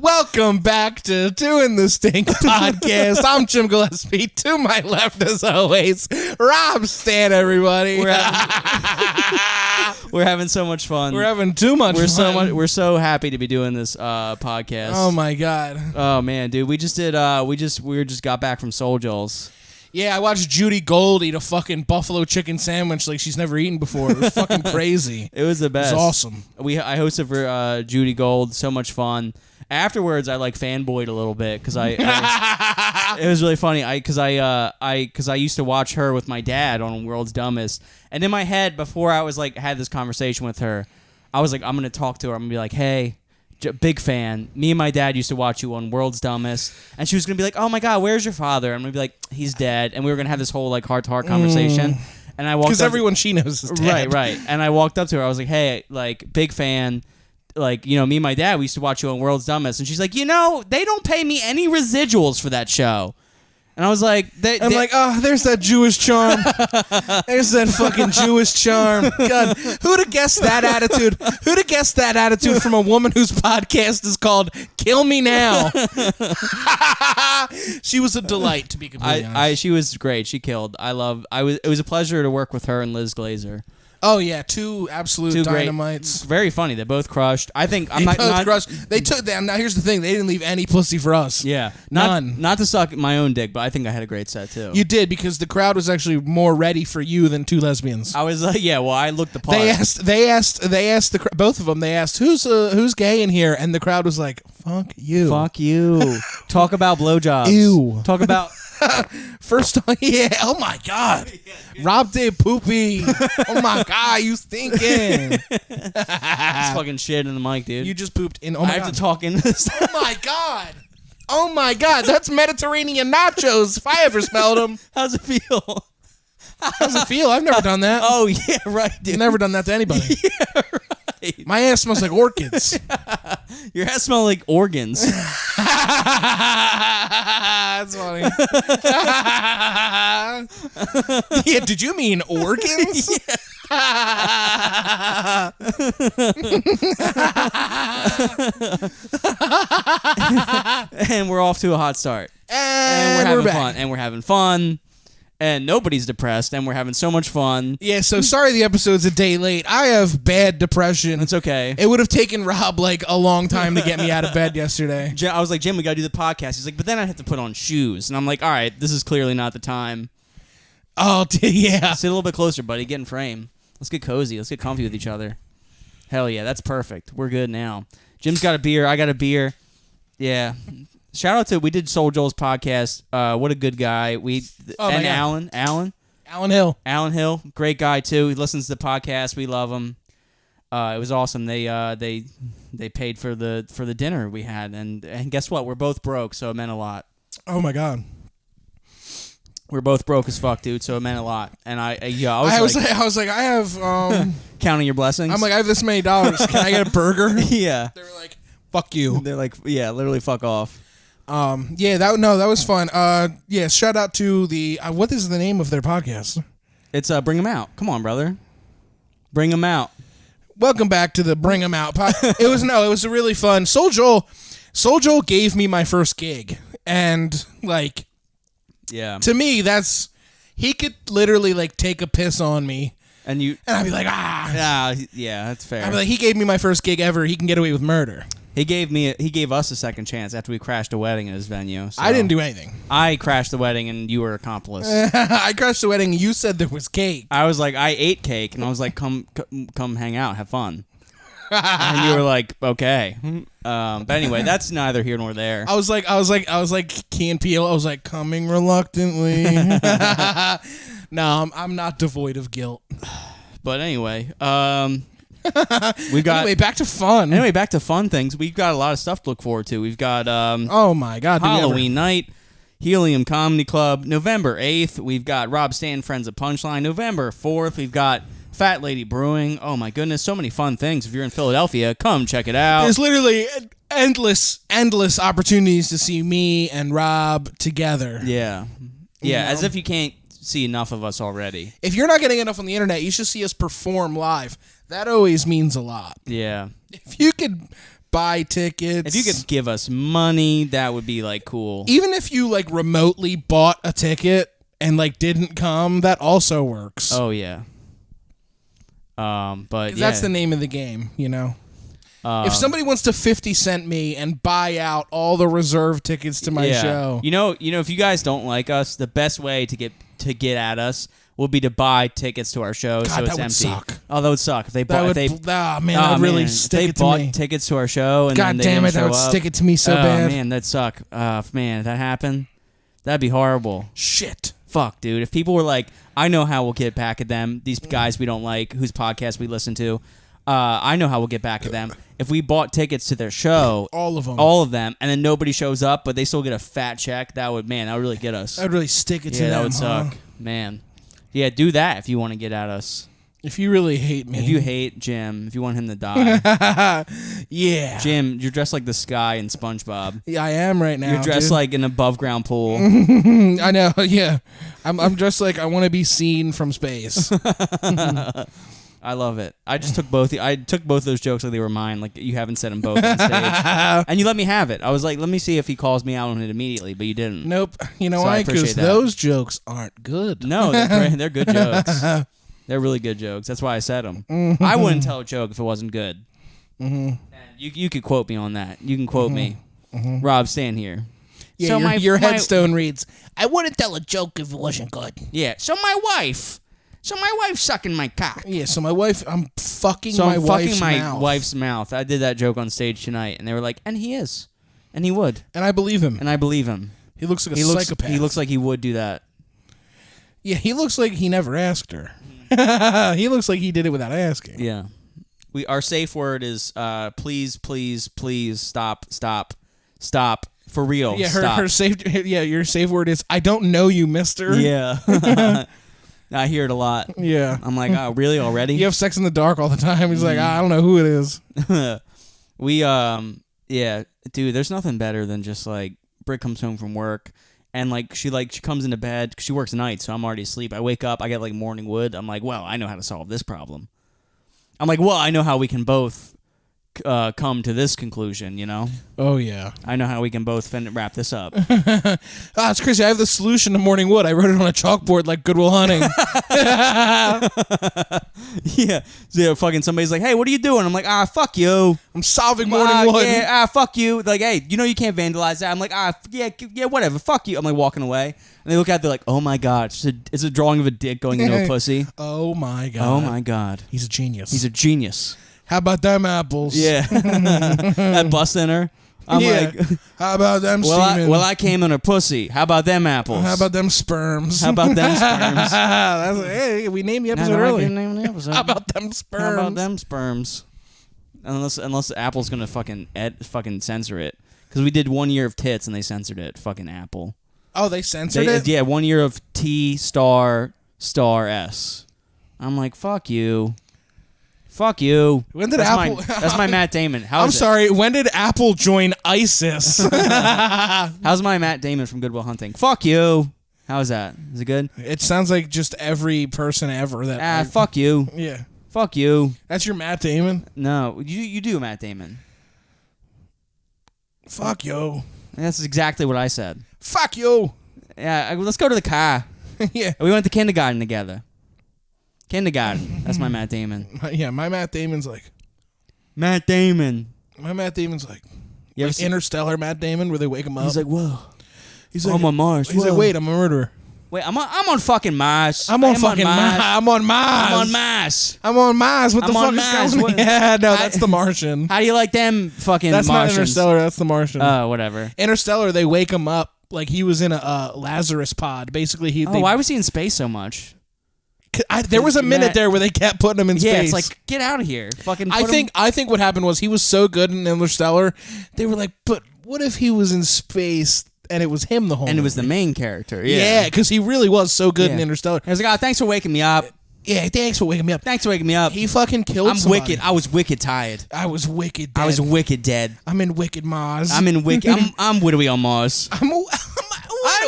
Welcome back to Doing the Stink podcast. I'm Jim Gillespie. To my left, as always, Rob Stan, everybody. We're having so much fun. We're having too much fun. We're so happy to be doing this podcast. Oh my god. Oh man, dude, we just got back from Soul Joel's. Yeah, I watched Judy Gold eat a fucking buffalo chicken sandwich like she's never eaten before. It was fucking crazy. It was the best. It was awesome. I hosted for Judy Gold. So much fun. Afterwards, I like fanboyed a little bit because it was really funny. Because I used to watch her with my dad on World's Dumbest, and in my head before I was like had this conversation with her, I was like, I'm gonna talk to her. I'm gonna be like, hey. Big fan. Me and my dad used to watch you on World's Dumbest, and she was gonna be like, "Oh my god, where's your father?" I'm gonna be like, "He's dead," and we were gonna have this whole like heart-to-heart conversation. And I walked because everyone she knows is dead. Right. And I walked up to her. I was like, "Hey, like big fan. Like me and my dad, we used to watch you on World's Dumbest," and she's like, "They don't pay me any residuals for that show." And I was like, oh, there's that Jewish charm. There's that fucking Jewish charm. God, who'd have guessed that attitude? Who'd have guessed that attitude from a woman whose podcast is called Kill Me Now? She was a delight, to be completely honest. She was great. She killed. It was a pleasure to work with her and Liz Glazer. Oh yeah, two absolute dynamites. Very funny. They both crushed. I think they both crushed. They took them. Now here's the thing: they didn't leave any pussy for us. Yeah, none. Not to suck my own dick, but I think I had a great set too. You did, because the crowd was actually more ready for you than two lesbians. I was like, yeah. Well, I looked the part. They asked both of them. They asked who's gay in here, and the crowd was like, "Fuck you, fuck you." Talk about blowjobs. Ew. Talk about. First, yeah. Oh my god, Rob did poopy. Oh my god, you stinking. It's fucking shit in the mic, dude. You just pooped in. Oh my god. I have to talk into this. Oh my god. Oh my god, that's Mediterranean nachos if I ever smelled them. How's it feel? How's it feel? I've never done that. Oh yeah, right, dude. I've never done that to anybody. Yeah, right. My ass smells like orchids. Your ass smells like organs. That's funny. Yeah, did you mean organs? Yeah. And we're off to a hot start. And we're having fun. And we're having fun. And nobody's depressed, and we're having so much fun. Yeah, so sorry the episode's a day late. I have bad depression. It's okay. It would have taken Rob like a long time to get me out of bed yesterday. I was like, Jim, we got to do the podcast. He's like, but then I have to put on shoes. And I'm like, all right, this is clearly not the time. Oh, yeah. Sit a little bit closer, buddy. Get in frame. Let's get cozy. Let's get comfy with each other. Hell yeah, that's perfect. We're good now. Jim's got a beer. I got a beer. Yeah. Shout out to, we did Soul Joel's podcast. What a good guy. Alan Hill. Alan Hill, great guy too. He listens to the podcast. We love him. It was awesome. They paid for the dinner we had, and guess what? We're both broke, so it meant a lot. Oh my god. We're both broke as fuck, dude. So it meant a lot. And I was like, I have counting your blessings. I'm like, I have this many dollars. Can I get a burger? Yeah. They were like, fuck you. They're like, yeah, literally fuck off. That was fun. Shout out to the what is the name of their podcast? It's Bring 'Em Out. Come on, brother. Bring 'Em Out. Welcome back to the Bring 'Em Out podcast. It was a really fun. Soul Joel gave me my first gig, and like, yeah, to me he could literally like take a piss on me, and I'd be like, yeah, that's fair. I'd be like, he gave me my first gig ever. He can get away with murder. He gave us a second chance after we crashed a wedding at his venue. So I didn't do anything. I crashed the wedding and you were accomplice. I crashed the wedding and you said there was cake. I was like, I ate cake, and I was like, come hang out, have fun. And you were like, okay. But anyway, that's neither here nor there. I was like Key and Peele. I was like, coming reluctantly. No, I'm not devoid of guilt. But anyway, we've got anyway, back to fun. Anyway, back to fun things. We've got a lot of stuff to look forward to. We've got oh my god, Halloween night, Helium Comedy Club, November 8th. We've got Rob Stan Friends of Punchline. November 4th, we've got Fat Lady Brewing. Oh my goodness, so many fun things. If you're in Philadelphia, come check it out. There's literally endless opportunities to see me and Rob together. Yeah. Yeah, as if you can't see enough of us already. If you're not getting enough on the internet, you should see us perform live. That always means a lot. Yeah. If you could buy tickets. If you could give us money, that would be like cool. Even if you like remotely bought a ticket and like didn't come, that also works. Oh yeah. But yeah. That's the name of the game, you know. If somebody wants to 50-cent me and buy out all the reserve tickets to my show, you know, if you guys don't like us, the best way to get at us will be to buy tickets to our shows, God, so it's that would empty. Suck. Oh, that would suck if they bought. I'd really stick it to bought me. tickets to our show, and God then they damn didn't it, that show would up. stick it to me so bad. Man, that'd suck. Man, if that happened, that'd be horrible. Shit. Fuck, dude. If people were like, I know how we'll get back at them. These guys we don't like, whose podcast we listen to. I know how we'll get back at them. If we bought tickets to their show, all of them, and then nobody shows up, but they still get a fat check, that would really get us. That would really stick it to them. That would suck, man. Yeah, do that if you want to get at us. If you really hate me. If you hate Jim, if you want him to die. Yeah. Jim, you're dressed like the Sky in SpongeBob. Yeah, I am right now. You're dressed like an above ground pool. I know, yeah. I'm dressed like I want to be seen from space. I love it. I just took both. I took both those jokes like they were mine. Like you haven't said them both on stage, and you let me have it. I was like, let me see if he calls me out on it immediately, but you didn't. Nope. You know So why? I appreciate Because that. those jokes aren't good. No, they're good jokes. They're really good jokes. That's why I said them. I wouldn't tell a joke if it wasn't good. And you could quote me on that. You can quote me. Rob, stand here. Yeah, So your headstone reads, "I wouldn't tell a joke if it wasn't good." Yeah. So my wife's sucking my cock. Yeah, so my wife, I'm fucking So my I'm wife's fucking my mouth. wife's mouth. I did that joke on stage tonight, and they were like, and he is. And he would. And I believe him. And I believe him. He looks like a psychopath. He looks like he would do that. Yeah, he looks like he never asked her. He looks like he did it without asking. Yeah. Our safe word is please, please, please stop. For real. Yeah, stop. your safe word is, "I don't know you, mister." Yeah. I hear it a lot. Yeah. I'm like, oh, really already? You have sex in the dark all the time. He's like, I don't know who it is. Yeah, dude, there's nothing better than just like Britt comes home from work and she comes into bed 'cause she works nights, so I'm already asleep. I wake up, I get like morning wood. I'm like, well, I know how to solve this problem. I'm like, well, I know how we can both come to this conclusion, you know? Oh, yeah. I know how we can both wrap this up. It's crazy. I have the solution to morning wood. I wrote it on a chalkboard like Good Will Hunting. Yeah. So fucking somebody's like, hey, what are you doing? I'm like, fuck you. I'm solving morning wood. Yeah, fuck you. Like, hey, you know you can't vandalize that. I'm like, yeah, whatever. Fuck you. I'm like walking away. And they look at it, they're like, oh my God. It's a drawing of a dick going into a pussy. Oh my God. Oh my God. He's a genius. He's a genius. How about them apples? Yeah. That bus center. I'm like, how about them semen? I came in a pussy. How about them apples? How about them sperms? How about them sperms? Hey, we named the episode early. How about them sperms? How about them sperms? Unless Apple's gonna fucking censor it, because we did 1 year of tits and they censored it. Fucking Apple. Oh, they censored it? Yeah, 1 year of T star S. I'm like, fuck you. Fuck you. When did Apple? Apple? That's my Matt Damon. I'm sorry. When did Apple join ISIS? How's my Matt Damon from Good Will Hunting? Fuck you. How is that? Is it good? It sounds like just every person ever that. Fuck you. Yeah. Fuck you. That's your Matt Damon? No, you do Matt Damon. Fuck you. That's exactly what I said. Fuck you. Yeah, let's go to the car. Yeah. We went to kindergarten together. Kindergarten. That's my Matt Damon. Yeah, my Matt Damon's like. Matt Damon. My Matt Damon's like. You Like Interstellar Matt Damon, where they wake him up. He's like, whoa. He's like, I'm on Mars. He's like, wait, I'm a murderer. Wait, I'm on fucking Mars. I'm on fucking Mars. I'm on Mars. I'm on Mars. I'm on Mars. What the I'm fuck on is Mars. going on? Yeah, no, that's the Martian. How do you like them fucking That's Martians? not Interstellar. That's the Martian. Oh, whatever. Interstellar, they wake him up like he was in a Lazarus pod. Basically, why was he in space so much? There was a minute there where they kept putting him in space. Yeah, it's like, get out of here. Fucking. I think what happened was he was so good in Interstellar, they were like, but what if he was in space and it was him the whole And it movie? was the main character. Yeah, because he really was so good in Interstellar. I was like, thanks for waking me up. Yeah, thanks for waking me up. Thanks for waking me up. He fucking killed I'm somebody. wicked. I was wicked tired. I was wicked dead. I was wicked dead. I'm in wicked Mars. I'm in wicked. I'm widowy on Mars. I'm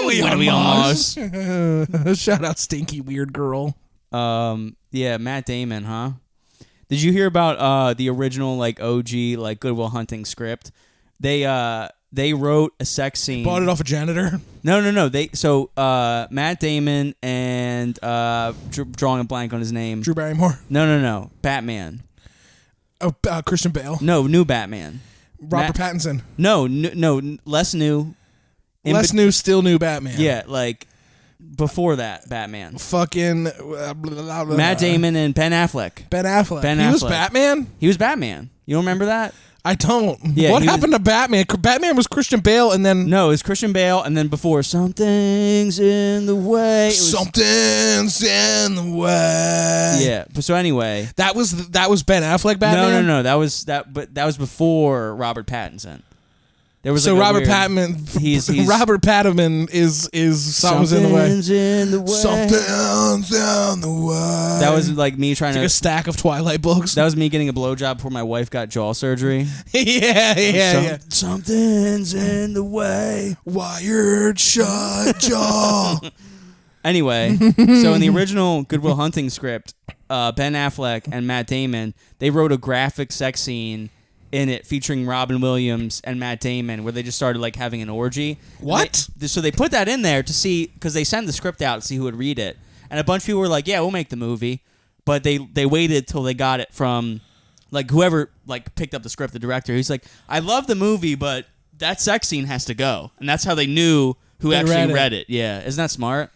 widowy on Mars. Shout out Stinky Weird Girl. Yeah, Matt Damon, huh? Did you hear about the original like OG like Good Will Hunting script? They wrote a sex scene. Bought it off a janitor. No. Matt Damon and drawing a blank on his name. Drew Barrymore. No. Batman. Oh, Christian Bale. No, new Batman. Robert Pattinson. No, less new. Still new Batman. Yeah, like before that Batman. Fucking Matt Damon and Ben Affleck. Ben Affleck. Ben He was Affleck. Batman? He was Batman. You don't remember that? I don't. Yeah, what happened to Batman? Batman was Christian Bale, and then No, it was Christian Bale, and then before Something's in the Way. Something's in the way. Yeah. So anyway, that was Ben Affleck Batman. No. That was before Robert Pattinson. There was so like Robert weird, Pattinson. He's Robert Pattinson is Something's in the way. Something's in the way. Something's in the way. That was like me trying like a stack of Twilight books. That was me getting a blowjob before my wife got jaw surgery. yeah. Something's in the way. Wired shut jaw. Anyway, so in the original Good Will Hunting script, Ben Affleck and Matt Damon, they wrote a graphic sex scene in it featuring Robin Williams and Matt Damon where they just started like having an orgy. What? So they put that in there to see, because they sent the script out to see who would read it. And a bunch of people were like, yeah, we'll make the movie. But they waited till they got it from like whoever like picked up the script, the director. He's like, I love the movie, but that sex scene has to go. And that's how they knew who actually read it. Yeah. Isn't that smart?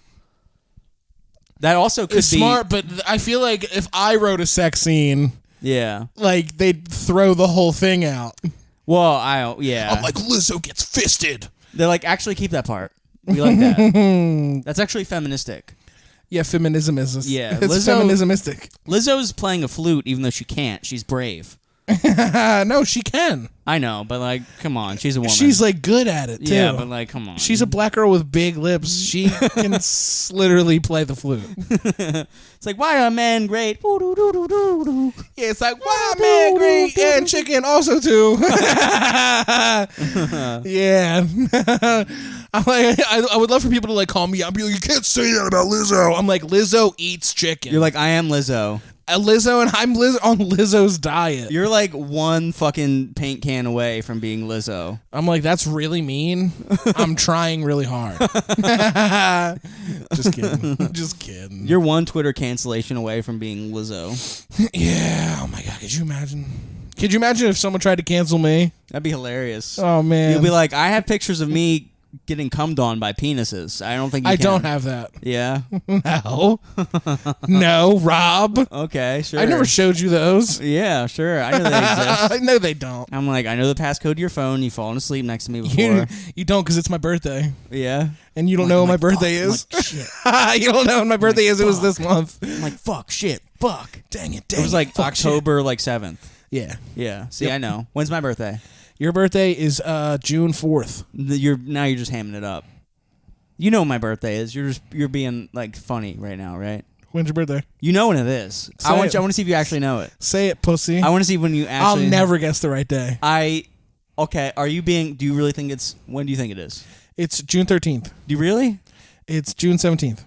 That also could be smart, but I feel like if I wrote a sex scene, yeah, like they'd throw the whole thing out. Well, I'm like, Lizzo gets fisted. They're like, actually keep that part. We like that. That's actually feministic. Yeah, feminism is. Yeah, it's feminismistic. Lizzo's playing a flute even though she can't. She's brave. No, she can. I know, but like, come on, she's a woman. She's like good at it too. Yeah, but like, come on. She's a black girl with big lips. She can literally play the flute. It's like, why are men great? Yeah, it's like, why are men great and chicken also too. Yeah. I'm like, I would love for people to like call me out and be like, you can't say that about Lizzo. I'm like, Lizzo eats chicken. You're like, I am Lizzo. Lizzo, and I'm on Lizzo's diet. You're like one fucking paint can away from being Lizzo. I'm like, that's really mean. I'm trying really hard. Just kidding. Just kidding. You're one Twitter cancellation away from being Lizzo. Yeah. Oh my God. Could you imagine? Could you imagine if someone tried to cancel me? That'd be hilarious. Oh man. You'd be like, I have pictures of me getting cummed on by penises. I don't think you I can. don't have that. Yeah. No. No, Rob. Okay, sure. I never showed you those. Yeah, sure. I know they exist. No, they don't. I'm like, I know the passcode to your phone. You've fallen asleep next to me before. You don't, because it's my birthday. Yeah. And you don't know when my birthday is. Like, shit. You don't know when my birthday is. It was this month. I'm like, fuck, shit, fuck. Dang it, It was like October like 7th. Yeah. Yeah. See, I know. When's my birthday? Your birthday is June 4th. You're just hamming it up. You know when my birthday is. You're being like funny right now, right? When's your birthday? You know when it is. I want to see if you actually know it. Say it, pussy. I want to see when you actually. I'll never guess the right day. Okay. Do you really think it's? When do you think it is? It's June 13th. Do you really? It's June 17th.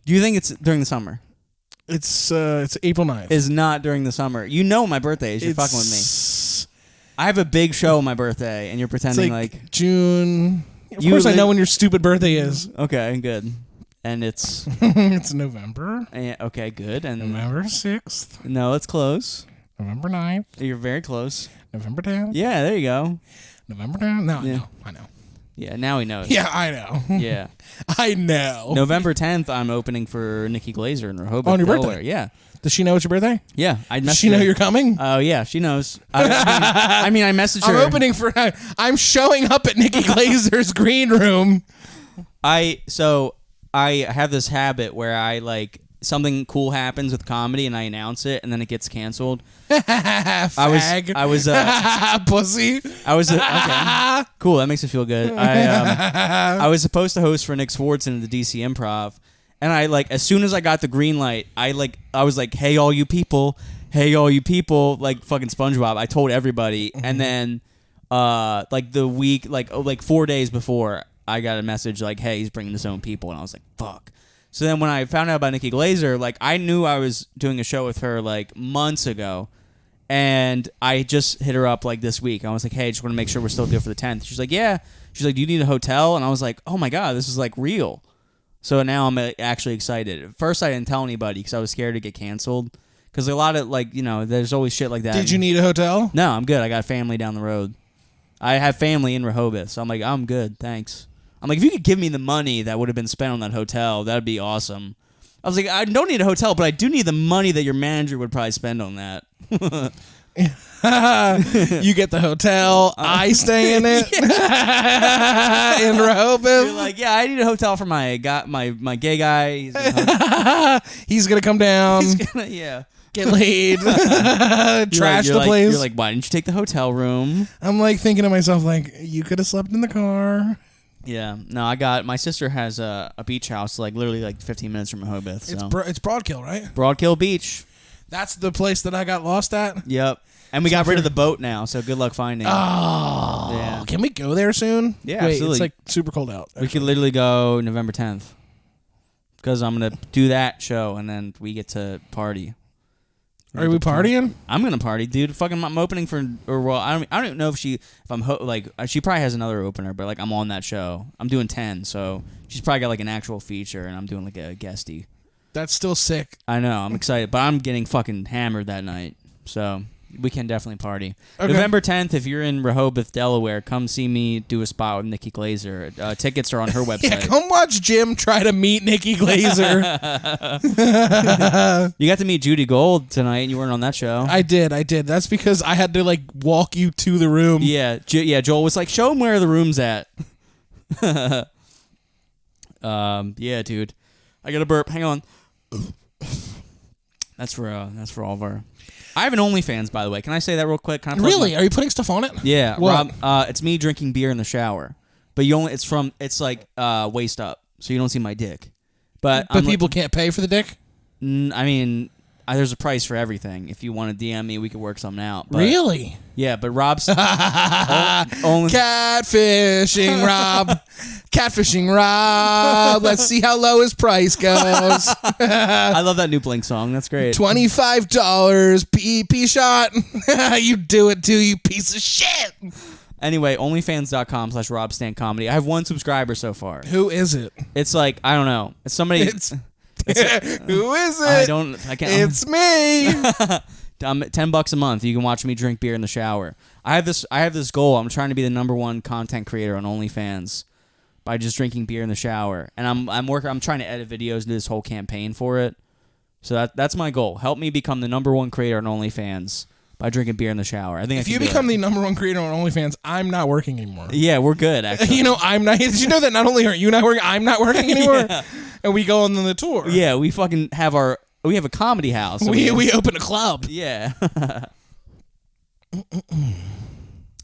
Do you think it's during the summer? It's April 9th. It's not during the summer. You know my birthday is. You're fucking with me. I have a big show on my birthday, and you're pretending like June. Of course, I know when your stupid birthday is. Okay, good. And it's it's November. Okay, good. And November 6th. No, it's close. November 9th. You're very close. November 10th. Yeah, there you go. November 10th. No, yeah. I know. Yeah, now he knows. Yeah, I know. Yeah. I know. November 10th, I'm opening for Nikki Glazer in Rehoboth, on your Delaware. birthday? Yeah. Does she know it's your birthday? Yeah. Does she know you're coming? Oh, yeah, she knows. I mean, I messaged her. I'm opening for... I'm showing up at Nikki Glazer's green room. I have this habit where I, like, something cool happens with comedy and I announce it and then it gets canceled. Fag. I was pussy. Okay. Cool, that makes me feel good. I was supposed to host for Nick Swartzen at the DC Improv. And I as soon as I got the green light, I was like, hey all you people, like fucking SpongeBob. I told everybody, and then the week, 4 days before, I got a message like, hey, he's bringing his own people, and I was like, fuck. So then when I found out about Nikki Glazer, like I knew I was doing a show with her like months ago. And I just hit her up like this week. I was like, hey, just want to make sure we're still good for the 10th. She's like, yeah. She's like, do you need a hotel? And I was like, oh my God, this is like real. So now I'm actually excited. At first, I didn't tell anybody because I was scared to get canceled. Because a lot of like, there's always shit like that. Did you need a hotel? No, I'm good. I got family down the road. I have family in Rehoboth. So I'm like, I'm good. Thanks. I'm like, if you could give me the money that would have been spent on that hotel, that would be awesome. I was like, I don't need a hotel, but I do need the money that your manager would probably spend on that. You get the hotel, I stay in it in Rehoboth. You're like, yeah, I need a hotel for my gay guy. He's gonna come down. He's gonna, yeah. Get laid. Trash the place. You're like, why didn't you take the hotel room? I'm like thinking to myself, like, you could have slept in the car. Yeah, no, my sister has a beach house like literally like 15 minutes from Rehoboth. So. It's Broadkill, right? Broadkill Beach. That's the place that I got lost at? Yep. And we got rid of the boat now, so good luck finding it. Oh. Yeah. Can we go there soon? Yeah, Wait, absolutely. It's like super cold out. We could literally go November 10th. Because I'm going to do that show, and then we get to party. Are we partying? I'm gonna party, dude. Fucking, I'm opening for, I don't even know if she probably has another opener, but like I'm on that show. I'm doing 10, so she's probably got like an actual feature, and I'm doing like a guestie. That's still sick. I know, I'm excited, but I'm getting fucking hammered that night, so we can definitely party. Okay. November 10th, if you're in Rehoboth, Delaware, come see me do a spot with Nikki Glazer. Tickets are on her website. Yeah, come watch Jim try to meet Nikki Glazer. You got to meet Judy Gold tonight, and you weren't on that show. I did. That's because I had to like walk you to the room. Yeah, Joel was like, show him where the room's at. Yeah, dude. I got a burp. Hang on. That's for all of our... I have an OnlyFans, by the way. Can I say that real quick? Really? Are you putting stuff on it? Yeah, What? Rob. It's me drinking beer in the shower, but it's like waist up, so you don't see my dick. But people can't pay for the dick? I mean, there's a price for everything. If you want to DM me, we could work something out. But, Really? Yeah, but Rob's only. Catfishing Rob. Catfishing Rob. Let's see how low his price goes. I love that new Blink song. That's great. $25 PP shot. You do it too, you piece of shit. Anyway, onlyfans.com/RobStanComedy. I have one subscriber so far. Who is it? It's like, I don't know. It's somebody. Who is it? I can't. It's me. $10 a month. You can watch me drink beer in the shower. I have this goal. I'm trying to be the #1 content creator on OnlyFans by just drinking beer in the shower. And I'm trying to edit videos and do this whole campaign for it. So that's my goal. Help me become the #1 creator on OnlyFans by drinking beer in the shower. I think if you become the #1 creator on OnlyFans, I'm not working anymore. Yeah, we're good, actually. I'm not. Did you know that not only are you not working, I'm not working anymore? Yeah. And we go on the tour. Yeah, we fucking have we have a comedy house. So we open a club. Yeah.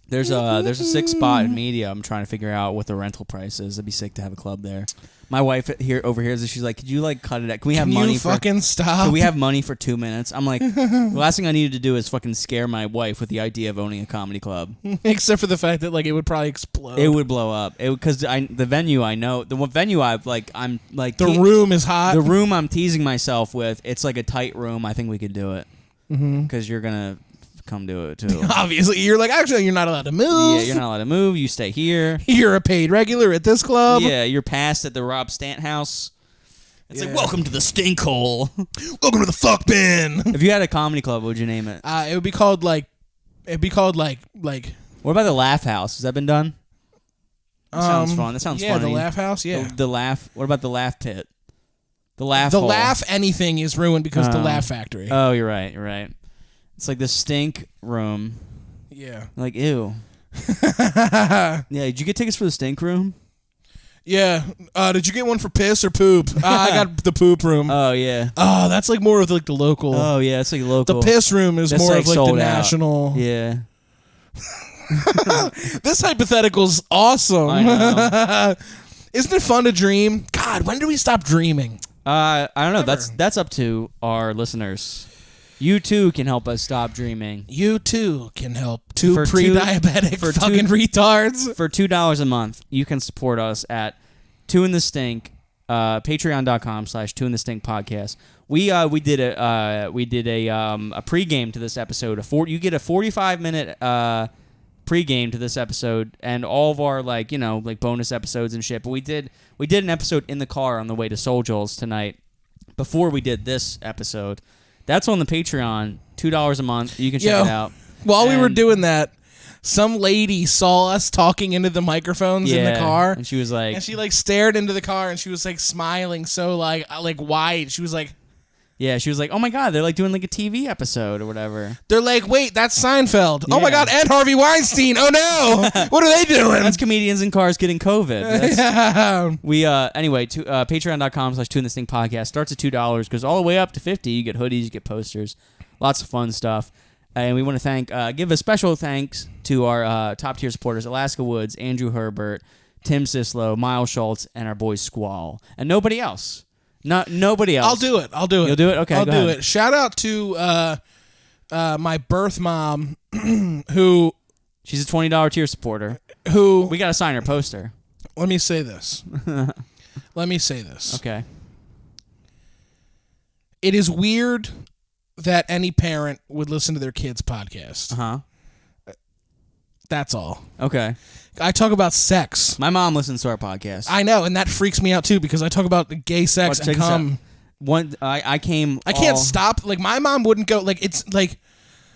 There's a 6 spot in media. I'm trying to figure out what the rental price is. It'd be sick to have a club there. My wife over here, she's like, "Could you like cut it out? Can we have money? Stop? Can we have money for 2 minutes?" I'm like, the last thing I needed to do is fucking scare my wife with the idea of owning a comedy club. Except for the fact that like it would probably explode. It would blow up. Because the venue I know, the venue I'm like the room is hot. The room I'm teasing myself with, it's like a tight room. I think we could do it because you're gonna come do it too. Obviously, you're like, actually, you're not allowed to move. Yeah, you're not allowed to move. You stay here. You're a paid regular at this club. Yeah, you're passed at the Rob Stant house. It's like, welcome to the stink hole. Welcome to the fuck bin. If you had a comedy club, what would you name it? It would be called like. What about the Laugh House? Has that been done? That sounds fun. That sounds funny. Yeah, the Laugh House. Yeah, the Laugh. What about the Laugh Pit? The Laugh. The hole. Laugh anything is ruined because the Laugh Factory. Oh, you're right. You're right. It's like the stink room. Yeah. Like, ew. Yeah, did you get tickets for the stink room? Yeah. Did you get one for piss or poop? I got the poop room. Oh, yeah. Oh, that's like more of like the local. Oh, yeah, it's like local. The piss room is That's more like of like sold the out. national. Yeah. This hypothetical's awesome. I know. Isn't it fun to dream? God, when do we stop dreaming? I don't know. That's up to our listeners. You too can help us stop dreaming. You too can help two For pre-diabetic fucking retards. For $2 a month, you can support us at 2 in the Stink. Patreon.com/Two in the Stink podcast. We did a pregame to this episode. You get a 45-minute pregame to this episode, and all of our like bonus episodes and shit. But we did an episode in the car on the way to Soul Joel's tonight before we did this episode. That's on the Patreon, $2 a month. You can check it out. While we were doing that, some lady saw us talking into the microphones in the car, and she was like, and she like stared into the car, and she was like smiling so like wide. She was like, yeah, she was like, oh my God, they're like doing like a TV episode or whatever. They're like, wait, that's Seinfeld. Yeah. Oh my God, and Harvey Weinstein. Oh no, what are they doing? That's comedians in cars getting COVID. Yeah. We anyway, patreon.com/Two in the Stink podcast starts at $2, goes all the way up to $50. You get hoodies, you get posters, lots of fun stuff. And we want to give a special thanks to our top tier supporters: Alaska Woods, Andrew Herbert, Tim Sislow, Miles Schultz, and our boy Squall, and nobody else. Nobody else. I'll do it. You'll do it? Okay, I'll go do ahead. it. Shout out to my birth mom, who she's a $20 tier supporter. Who we gotta sign her poster. Let me say this. Okay. It is weird that any parent would listen to their kid's podcast. That's all. Okay. I talk about sex. My mom listens to our podcast. I know, and that freaks me out too because I talk about gay sex and cum. I can't stop. Like my mom wouldn't go. Like it's like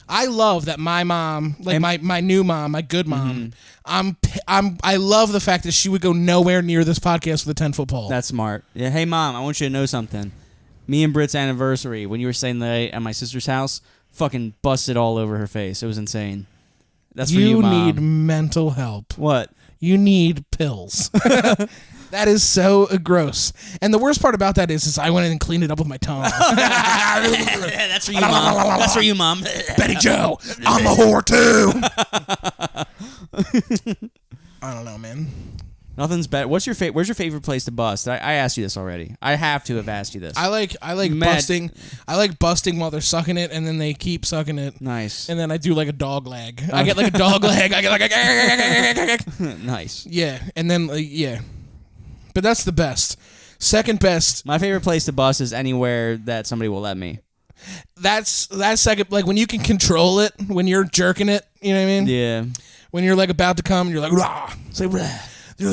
I love that my mom, like my new mom, my good mom. I love the fact that she would go nowhere near this podcast with a 10-foot pole. That's smart. Yeah. Hey mom, I want you to know something. Me and Britt's anniversary, when you were staying at my sister's house, fucking busted all over her face. It was insane. That's for you, Mom. You need mental help. What? You need pills. That is so gross. And the worst part about that is I went in and cleaned it up with my tongue. That's for you, Mom. That's for you, Mom. Betty Joe, I'm a whore too. I don't know, man. Nothing's better. Where's your favorite place to bust? I asked you this already. I have to have asked you this. I like busting. I like busting while they're sucking it, and then they keep sucking it. Nice. And then I do like a dog leg. I get like a dog leg. I get like a nice. Yeah, and then yeah, but that's the best. Second best. My favorite place to bust is anywhere that somebody will let me. That's second. Like when you can control it, when you're jerking it. You know what I mean? Yeah. When you're like about to come, and you're like, rah. It's like, rah. They're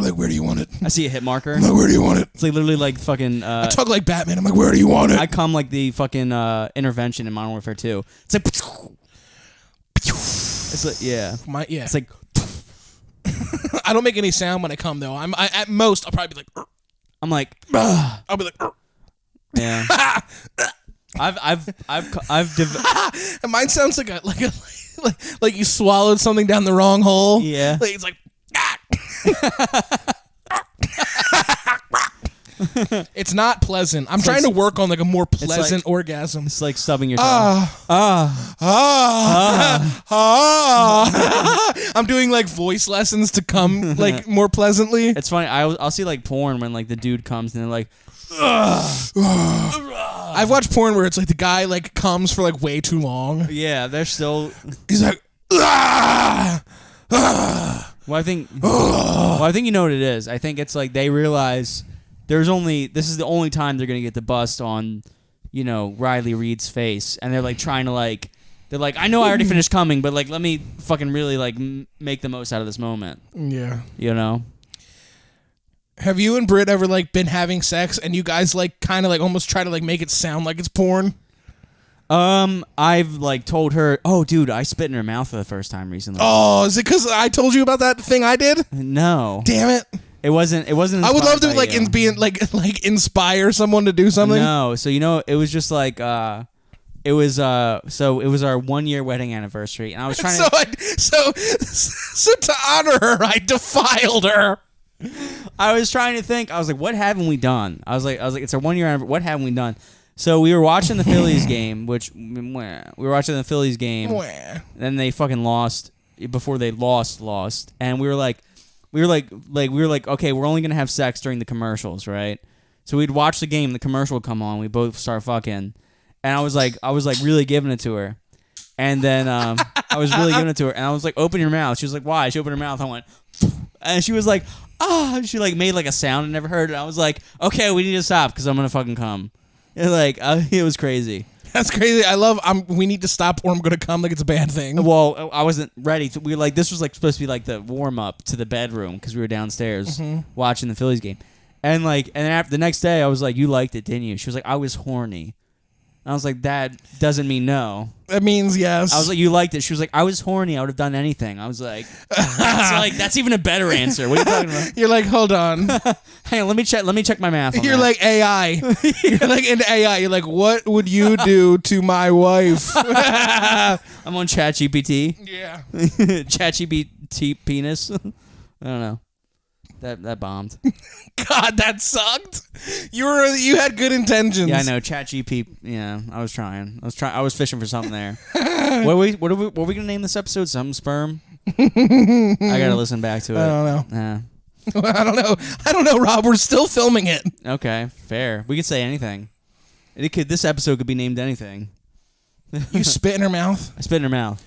like, where do you want it? I see a hit marker. I'm like, where do you want it? It's like literally like fucking. I talk like Batman. I'm like, where do you want it? I come like the fucking intervention in Modern Warfare 2. It's like. It's like yeah. Yeah. It's like. I don't make any sound when I come though. At most I'll probably be like. I'm like. I'll be like. Yeah. I've and mine sounds like like you swallowed something down the wrong hole. Yeah. Like it's like. It's not pleasant. I'm trying to work on like a more pleasant orgasm. It's like stubbing your tongue. I'm doing like voice lessons to come like more pleasantly. It's funny. I'll see like porn when like the dude comes and they're like. I've watched porn where it's like the guy like comes for like way too long. Yeah, they're still. He's like. Well, I think you know what it is. I think it's like they realize this is the only time they're gonna get the bust on, Riley Reid's face, and they're like trying to they're like, I know I already finished coming, but like let me fucking really like make the most out of this moment. Yeah. Have you and Britt ever like been having sex and you guys like kind of like almost try to like make it sound like it's porn? I've like told her, oh, dude, I spit in her mouth for the first time recently. Oh, is it because I told you about that thing I did? No. Damn it. It wasn't. I would love to like inspire someone to do something. No, so it was just like it was our 1-year wedding anniversary, and I was trying so to honor her, I defiled her. I was trying to think. I was like, what haven't we done? I was like, it's our 1-year anniversary. What haven't we done? So we were watching the Phillies game, and then they fucking lost before they lost, and we were like, okay, we're only gonna have sex during the commercials, right? So we'd watch the game, the commercial would come on, we both start fucking, and I was like really giving it to her, and then I was really giving it to her, and I was like, "Open your mouth." She was like, "Why?" She opened her mouth. I went, and she was like, "Ah!" She like made like a sound I never heard, and I was like, "Okay, we need to stop because I'm gonna fucking come." And, like it was crazy. That's crazy. I love. We need to stop, or I'm gonna come. Like it's a bad thing. Well, I wasn't ready. We were like, this was like supposed to be like the warm up to the bedroom because we were downstairs watching the Phillies game, and after the next day, I was like, "You liked it, didn't you?" She was like, "I was horny." I was like, that doesn't mean no. That means yes. I was like, you liked it. She was like, I was horny. I would have done anything. I was like, that's even a better answer. What are you talking about? You're like, hold on. Hang on, let me check my math. You're like AI. You're like into AI. You're like, what would you do to my wife? I'm on ChatGPT. Yeah. ChatGPT penis. I don't know. That bombed. God, that sucked. You had good intentions. Yeah, I know. ChatGPT. Yeah, I was trying. I was fishing for something there. What are we gonna name this episode? Some sperm. I gotta listen back to it. I don't know. Yeah. I don't know, Rob. We're still filming it. Okay, fair. We could say anything. This episode could be named anything. You spit in her mouth? I spit in her mouth.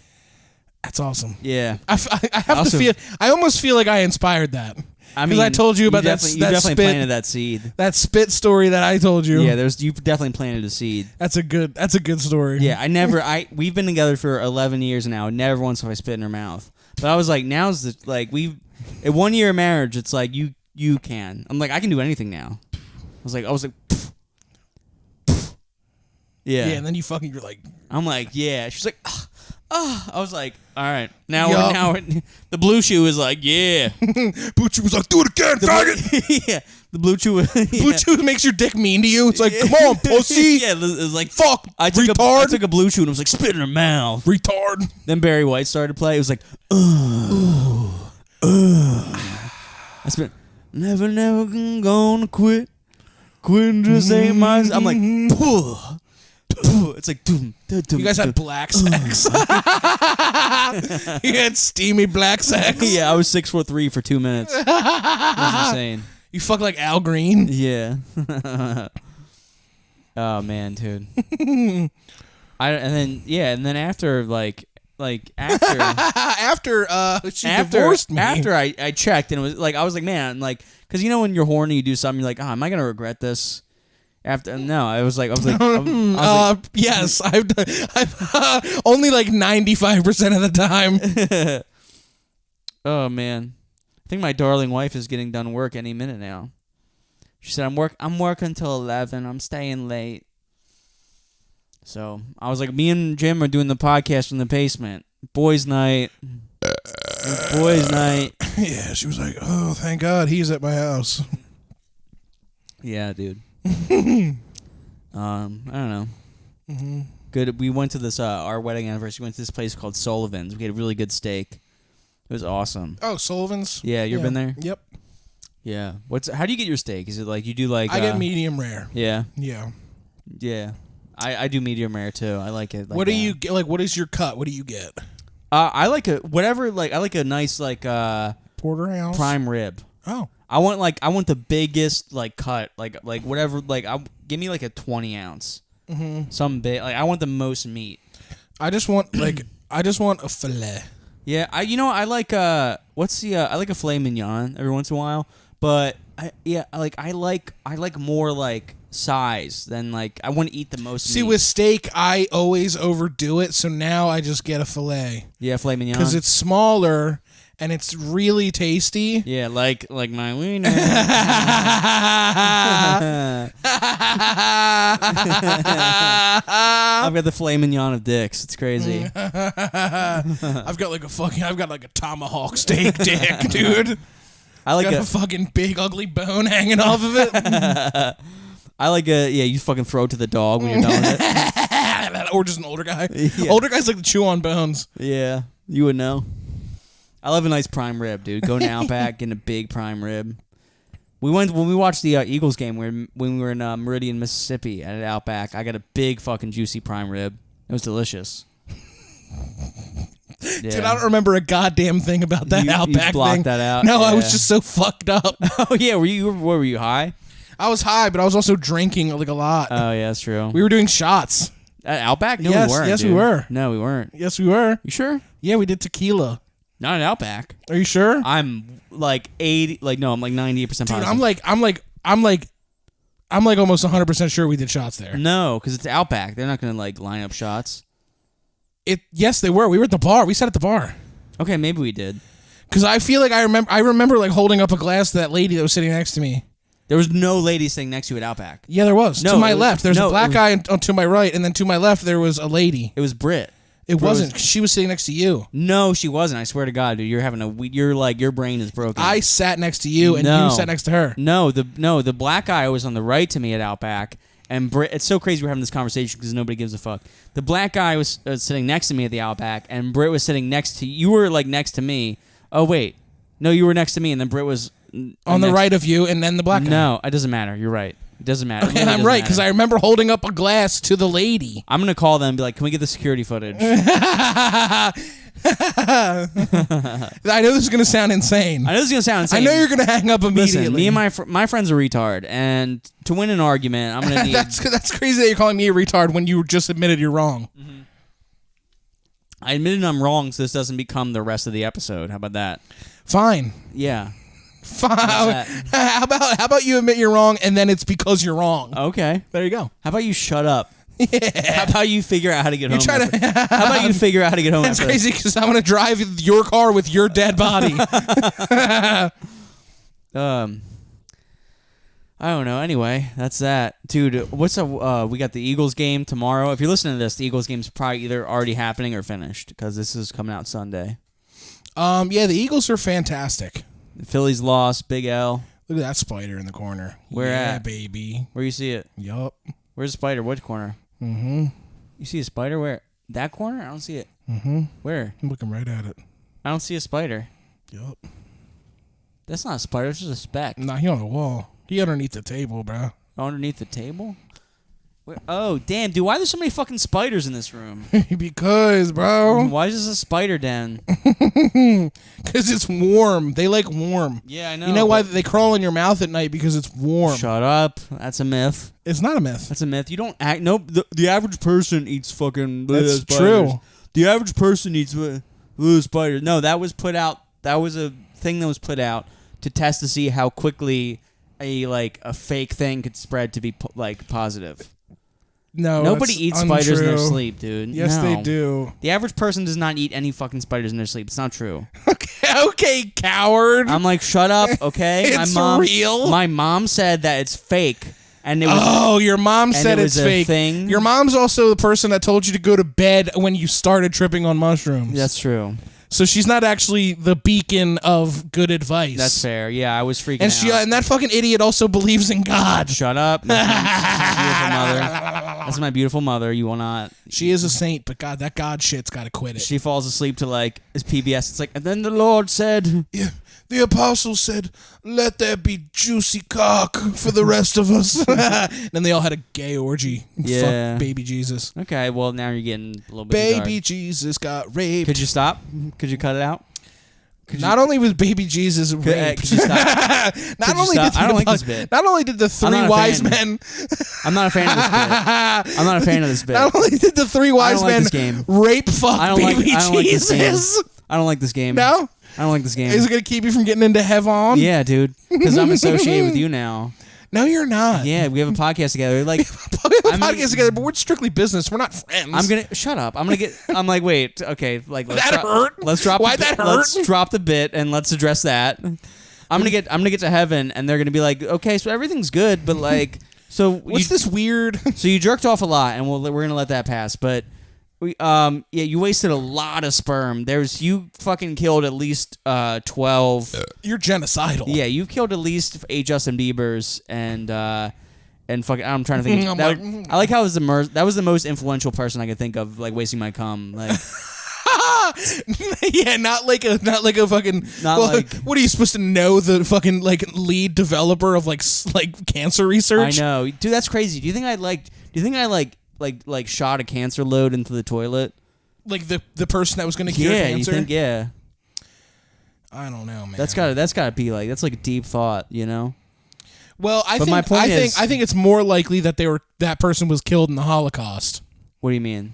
That's awesome. Yeah. I have to feel. I almost feel like I inspired that. I mean, I told you about that. You definitely spit, planted that seed. That spit story that I told you. Yeah, you definitely planted a seed. That's a good story. Yeah, we've been together for 11 years now. Never once have I spit in her mouth. But I was like, now's the at 1 year of marriage, it's like you can. I'm like, I can do anything now. I was like, pff. Yeah. Yeah, and then you're like, I'm like, yeah. She's like, I was like, all right. Now the blue shoe is like, yeah. Blue chew was like, do it again, faggot. Yeah. The blue chew. Blue chew makes your dick mean to you. It's like, come on, pussy. Yeah, it was like, fuck, I took a blue chew and it was like, spit in her mouth. Retard. Then Barry White started to play. It was like, I spit, never gonna quit. Quitting just ain't mine. I'm like, it's like, you guys had black sex. You had steamy black sex. Yeah, I was 6'3" for 2 minutes. That's insane. You fuck like Al Green. Yeah. Oh man, dude. And then after she divorced me. After I checked and it was like I was like, man, like, because when you're horny, you do something, you're like, am I gonna regret this? After I was like, yes, I've only like 95% of the time. Oh man, I think my darling wife is getting done work any minute now. She said, I'm working until 11. I'm staying late. So I was like, me and Jim are doing the podcast from the basement. Boys' night. Boys' night. Yeah, she was like, oh, thank God he's at my house. Yeah, dude. I don't know. Mm-hmm. Good. We went to this our wedding anniversary. We went to this place called Sullivan's. We had a really good steak. It was awesome. Oh, Sullivan's. Yeah, you ever been there? Yep. Yeah. How do you get your steak? Is it like you do like? I get medium rare. Yeah. Yeah. Yeah. I do medium rare too. I like it. What do you get? Like, what is your cut? What do you get? I like a whatever. Like I like a nice porterhouse prime rib. Oh. I want the biggest cut like whatever give me like a 20 ounce. Mm-hmm. Some big I want the most meat. I just want a filet. Yeah, I like I like a filet mignon every once in a while, but I like more like size than I want to eat the most meat. See, with steak I always overdo it, so now I just get a filet. Yeah, filet mignon. Because it's smaller and it's really tasty. Yeah, like my wiener. I've got the filet mignon of dicks. It's crazy. I've got like a tomahawk steak dick, dude. I like a fucking big ugly bone hanging off of it. I like you fucking throw it to the dog when you're done with it. Or just an older guy. Yeah. Older guys like to chew on bones. Yeah, you would know. I love a nice prime rib, dude. Go to Outback, get a big prime rib. When we watched the Eagles game when we were in Meridian, Mississippi at Outback. I got a big fucking juicy prime rib. It was delicious. Yeah. Dude, I don't remember a goddamn thing about that Outback you blocked thing. That out. No, yeah. I was just so fucked up. Oh yeah, were you high? I was high, but I was also drinking a lot. Oh yeah, that's true. We were doing shots. At Outback? No, yes, we weren't. Yes, dude. we were. No, we weren't. Yes, we were. You sure? Yeah, we did tequila. Not at Outback. Are you sure? I'm like 80. Like no, I'm like 98% positive. Dude, I'm like almost 100% sure we did shots there. No, because it's Outback. They're not gonna like line up shots. Yes, they were. We were at the bar. We sat at the bar. Okay, maybe we did. Because I feel like I remember like holding up a glass to that lady that was sitting next to me. There was no lady sitting next to you at Outback. Yeah, there was. No, to my left, there's a black guy, and to my right, and then to my left, there was a lady. It was Britt. It wasn't. She was sitting next to you. No, she wasn't. I swear to God, dude, you're like your brain is broken. I sat next to you, and you sat next to her. No, the black guy was on the right to me at Outback, and Britt. It's so crazy we're having this conversation because nobody gives a fuck. The black guy was sitting next to me at the Outback, and Britt was sitting next to you. Were like next to me. Oh wait, no, you were next to me, and then Britt was on the right of you, and then the black guy. No, it doesn't matter. You're right. It doesn't matter. Okay, and I'm right because I remember holding up a glass to the lady. I'm gonna call them and be like, "Can we get the security footage?" I know this is gonna sound insane. I know you're gonna hang up immediately. Listen, me and my friend's a retard, and to win an argument, I'm gonna need. That's crazy that you're calling me a retard when you just admitted you're wrong. Mm-hmm. I admitted I'm wrong, so this doesn't become the rest of the episode. How about that? Fine. Yeah. Fine. How about you admit you're wrong, and then it's because you're wrong. Okay. There you go. How about you shut up? Yeah. How about you figure out how to get home? How about you figure out how to get home? That's crazy because I'm gonna drive your car with your dead body. I don't know. Anyway, that's that, dude. What's up? We got the Eagles game tomorrow. If you're listening to this, the Eagles game's probably either already happening or finished because this is coming out Sunday. Yeah, the Eagles are fantastic. The Phillies lost, Big L. Look at that spider in the corner. Where at, baby? Where you see it? Yup. Where's the spider? What corner? Mm-hmm. You see a spider? Where? That corner? I don't see it. Mm-hmm. Where? I'm looking right at it. I don't see a spider. Yup. That's not a spider. It's just a speck. Nah, he on the wall. He underneath the table, bro. Underneath the table? Where? Oh, damn, dude. Why are there so many fucking spiders in this room? Because, bro. Why is this a spider den? Because it's warm. They like warm. Yeah, I know. You know why they crawl in your mouth at night? Because it's warm. Shut up. That's a myth. It's not a myth. That's a myth. You don't act. Nope. The average person eats fucking. That's spiders. True. The average person eats spiders. No, that was put out. That was a thing that was put out to test to see how quickly a fake thing could spread to be positive. No, nobody eats spiders in their sleep, dude. Yes, no. they do. The average person does not eat any fucking spiders in their sleep. It's not true. Okay, coward. I'm like, shut up, okay? It's real. My mom said that it's fake, and it was. Oh, your mom said it's fake. Thing. Your mom's also the person that told you to go to bed when you started tripping on mushrooms. That's true. So she's not actually the beacon of good advice. That's fair. Yeah, I was freaking out. And that fucking idiot also believes in God. Shut up. That's my beautiful mother. You will not. She is a saint, but God, that God shit's got to quit it. She falls asleep to his PBS. It's like, and then the Lord said. Yeah, the apostle said, let there be juicy cock for the rest of us. Then they all had a gay orgy. Yeah. Fuck baby Jesus. Okay, well, now you're getting a little bit Baby dark. Jesus got raped. Could you stop? Could you cut it out? Not only was baby Jesus raped. Could you stop? Not only did I don't like this bit. Not only did the three wise men. I'm not a fan of this bit. I'm not a fan of this bit. Not only did the three wise men rape fuck baby Jesus. I don't like this game. No? I don't like this game. Is it going to keep you from getting into heaven? Yeah, dude. Because I'm associated with you now. No, you're not. Yeah, we have a podcast together. Like, we have a podcast together, but we're strictly business. We're not friends. Shut up. I'm like, wait, okay, like hurt. Let's drop. Why'd that hurt? Let's drop the bit and let's address that. I'm gonna get to heaven and they're gonna be like, okay, so everything's good, but like, so what's this weird? So you jerked off a lot, and we're gonna let that pass, but. You wasted a lot of sperm. You fucking killed at least 12. You're genocidal. Yeah, you killed at least 8 Justin Biebers and fucking. I'm trying to think. I like how it was that was the most influential person I could think of, like wasting my cum. Like, yeah, not like a fucking. What are you supposed to know? The fucking lead developer of like cancer research. I know, dude. That's crazy. Do you think I shot a cancer load into the toilet? Like the person that was going to cure cancer? You think, yeah. I don't know, man. That's gotta be like, that's like a deep thought, you know? Well, I think it's more likely that that person was killed in the Holocaust. What do you mean?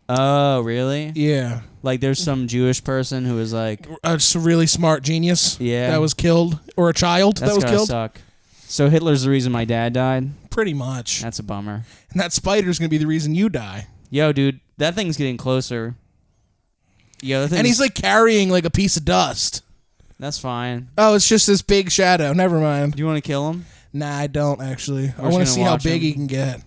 Oh, really? Yeah. Like there's some Jewish person who was like A really smart genius that was killed, or a child that was killed. Suck. So Hitler's the reason my dad died? Pretty much. That's a bummer. And that spider's going to be the reason you die. Yo, dude, that thing's getting closer. Yo, and he's like carrying like a piece of dust. That's fine. Oh, it's just this big shadow. Never mind. Do you want to kill him? Nah, I don't actually. I want to see how big he can get.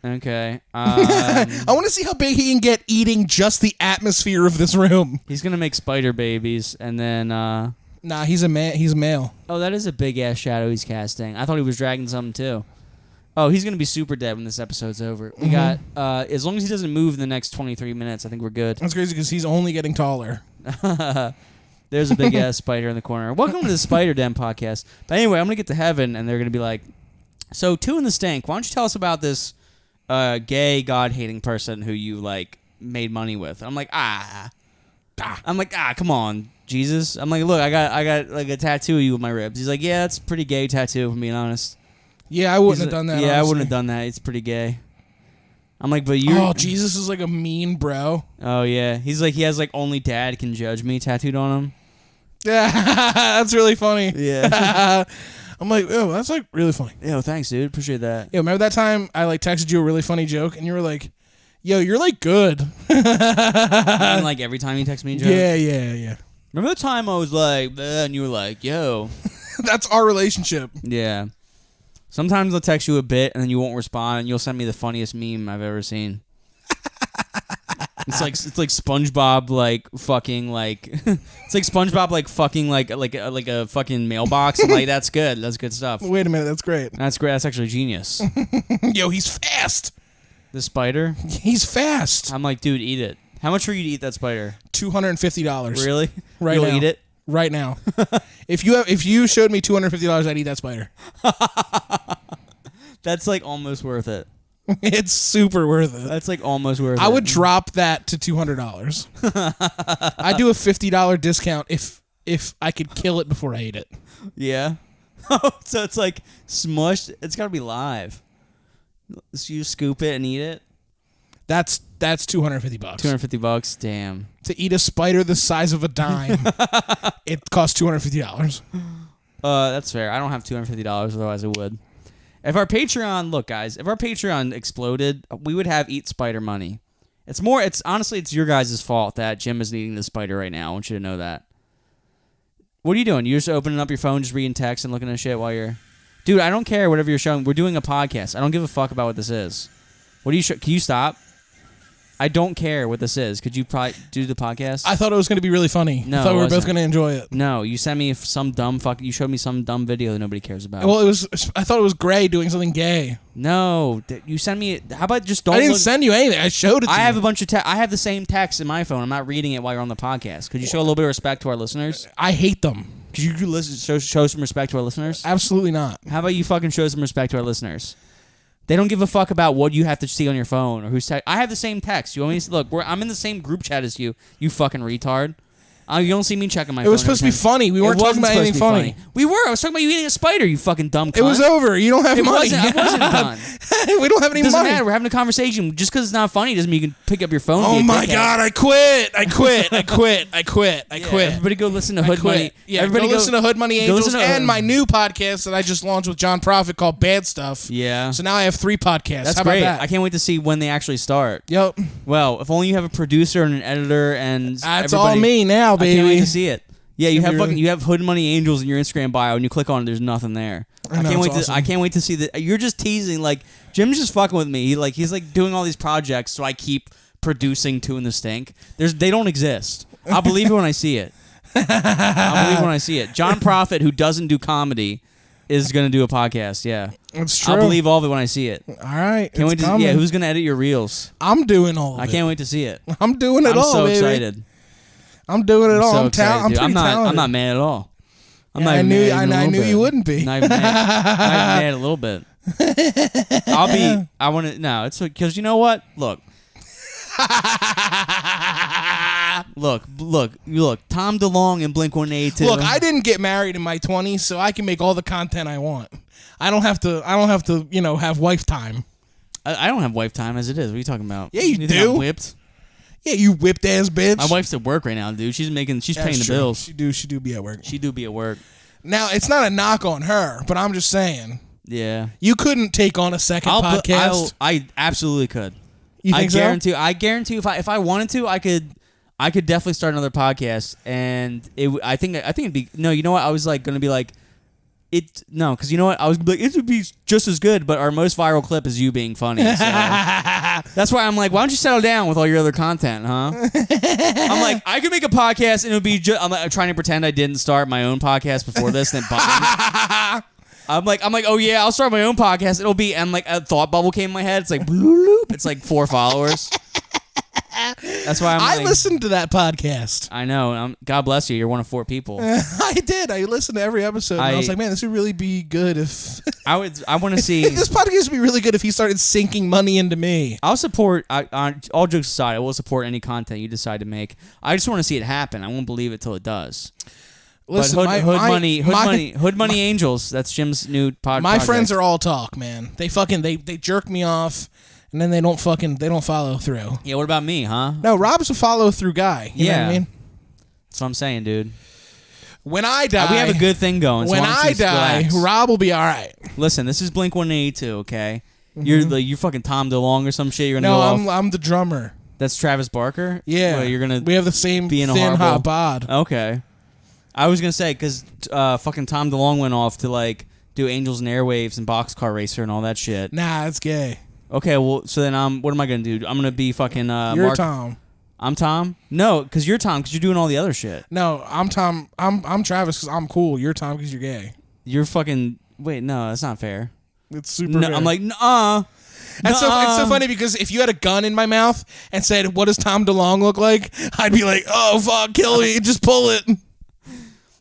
Okay. I want to see how big he can get eating just the atmosphere of this room. He's gonna make spider babies, and then. Nah, he's a man. He's a male. Oh, that is a big ass shadow he's casting. I thought he was dragging something too. Oh, he's gonna be super dead when this episode's over. We got as long as he doesn't move in the next 23 minutes, I think we're good. That's crazy because he's only getting taller. There's a big ass spider in the corner. Welcome to the Spider Den podcast. But anyway, I'm gonna get to heaven, and they're gonna be like, "So, Two in the Stank, why don't you tell us about this gay God hating person who you like made money with?" I'm like, come on, Jesus. I'm like, look, I got like a tattoo of you with my ribs. He's like, yeah, that's a pretty gay tattoo, if I'm being honest. Yeah, I wouldn't have done that. Yeah, honestly. I wouldn't have done that. It's pretty gay. I'm like, but you. Oh, Jesus is like a mean bro. Oh yeah, he's like, he has like only dad can judge me tattooed on him. Yeah, that's really funny. Yeah. I'm like, oh, that's like really funny. Yo, thanks, dude. Appreciate that. Yo, remember that time I like texted you a really funny joke, and you were like, yo, you're like good. And like every time you text me a joke? Yeah. Remember the time I was like, and you were like, yo. That's our relationship. Yeah. Sometimes I'll text you a bit, and then you won't respond, and you'll send me the funniest meme I've ever seen. It's like SpongeBob like fucking like it's like SpongeBob like fucking like a fucking mailbox. I'm like, that's good. That's good stuff. Wait a minute, that's great. That's great. That's actually genius. Yo, he's fast. The spider? He's fast. I'm like, dude, eat it. How much for you to eat that spider? $250. Really? Right You'll now. eat it? Right now. If you showed me $250, I'd eat that spider. That's like almost worth it. It's super worth it. That's like almost worth it. I would drop that to $200. I'd do a $50 discount if I could kill it before I ate it. Yeah. So it's like smushed. It's got to be live. So you scoop it and eat it? That's $250. $250. Damn. To eat a spider the size of a dime, it costs $250. That's fair. I don't have $250, otherwise I would. If our Patreon, look guys, if our Patreon exploded, we would have Eat Spider money. It's honestly, it's your guys' fault that Jim is eating the spider right now. I want you to know that. What are you doing? You're just opening up your phone, just reading text and looking at shit while you're... Dude, I don't care whatever you're showing. We're doing a podcast. I don't give a fuck about what this is. What do you Can you stop? I don't care what this is. Could you probably do the podcast? I thought it was going to be really funny. No, I thought we were wasn't. both going to enjoy it. No, you sent me some dumb fuck. You showed me some dumb video that nobody cares about. Well, I thought it was Gray doing something gay. No, you sent me. How about just don't? I didn't send you anything. I showed it to you. I have a bunch of I have the same text in my phone. I'm not reading it while you're on the podcast. Could you show a little bit of respect to our listeners? I hate them. Could you show some respect to our listeners? Absolutely not. How about you fucking show some respect to our listeners? They don't give a fuck about what you have to see on your phone or who's I have the same text. You want me to look? I'm in the same group chat as you. You fucking retard. You don't see me checking my phone. It was supposed to be funny. We weren't talking about anything funny. We were. I was talking about you eating a spider, you fucking dumb cunt. It was over. You don't have money. I wasn't done. We don't have any Doesn't money. matter. We're having a conversation. Just because it's not funny doesn't mean you can pick up your phone. Oh my God, I quit. Everybody go listen to Hood Money. Yeah, everybody go listen to Hood Money Angels and my new podcast that I just launched with John Profit called Bad Stuff. Yeah. So now I have 3 podcasts. That's How about great. that? I can't wait to see when they actually start. Yep. Well, if only you have a producer and an editor and that's all me now, baby. I can't wait to see it. Yeah, you have really... you have Hood Money Angels in your Instagram bio, and you click on it, there's nothing there. I can't wait to see that. You're just teasing. Like Jim's just fucking with me. He's like doing all these projects, so I keep producing Two in the Stink. They don't exist. I'll believe it when I see it. I'll believe it when I see it. John Profit, who doesn't do comedy, is gonna do a podcast. Yeah, that's true. I'll believe all of it when I see it. All right, can't wait to see, who's gonna edit your reels? I'm doing all of it. I can't wait to see it. I'm doing it all. I'm so baby. excited. I'm doing it all. So I'm excited, I'm talented. I'm not mad at all. I knew you wouldn't be. Not even mad a little bit. I want to. No, it's because you know what? Look. Look. Tom DeLonge and Blink-182. Look, I didn't get married in my 20s, so I can make all the content I want. I don't have to. Have wife time. I don't have wife time as it is. What are you talking about? Yeah, you do. I'm whipped. Yeah, you whipped ass bitch. My wife's at work right now, dude. She's paying the true. bills. She do be at work. She do be at work. Now, it's not a knock on her, but I'm just saying. Yeah. You couldn't take on a second podcast. I absolutely could. You think so? I guarantee if I wanted to, I could definitely start another podcast, and I think it'd be no. You know what? I was like going to be like because you know what? I was gonna be like, it would be just as good, but our most viral clip is you being funny. So that's why I'm like, why don't you settle down with all your other content, huh? I'm like, I could make a podcast and it would be just. I'm trying to pretend I didn't start my own podcast before this, and then I'm like, oh yeah, I'll start my own podcast. It'll be, and like a thought bubble came in my head. It's like, bloop. It's like 4 followers. That's why I listened to that podcast. I know. God bless you. You're one of 4 people. I did. I listened to every episode. And I was like, man, this would really be good if I want to see this podcast would be really good if he started sinking money into me. I'll support. All jokes aside, I will support any content you decide to make. I just want to see it happen. I won't believe it till it does. Listen, but Hood Money Angels. That's Jim's new podcast. My friends are all talk, man. They jerk me off. And then they don't follow through. Yeah, what about me, huh? No, Rob's a follow through guy. You know what I mean? That's what I'm saying, dude. When I die, we have a good thing going. When I die, relax. Rob will be all right. Listen, this is Blink 182, okay? Mm-hmm. You're fucking Tom DeLonge or some shit. You're gonna go off. I'm the drummer. That's Travis Barker. Yeah, we have the same thin hot bod. Okay, I was gonna say because fucking Tom DeLonge went off to like do Angels and Airwaves and Boxcar Racer and all that shit. Nah, it's gay. Okay, well, so then what am I going to do? I'm going to be fucking You're Tom. I'm Tom? No, because you're Tom because you're doing all the other shit. No, I'm Tom. I'm Travis because I'm cool. You're Tom because you're gay. You're fucking... Wait, no, that's not fair. It's super fair. I'm like, nuh-uh. It's so funny because if you had a gun in my mouth and said, what does Tom DeLonge look like? I'd be like, oh, fuck, kill me. Just pull it.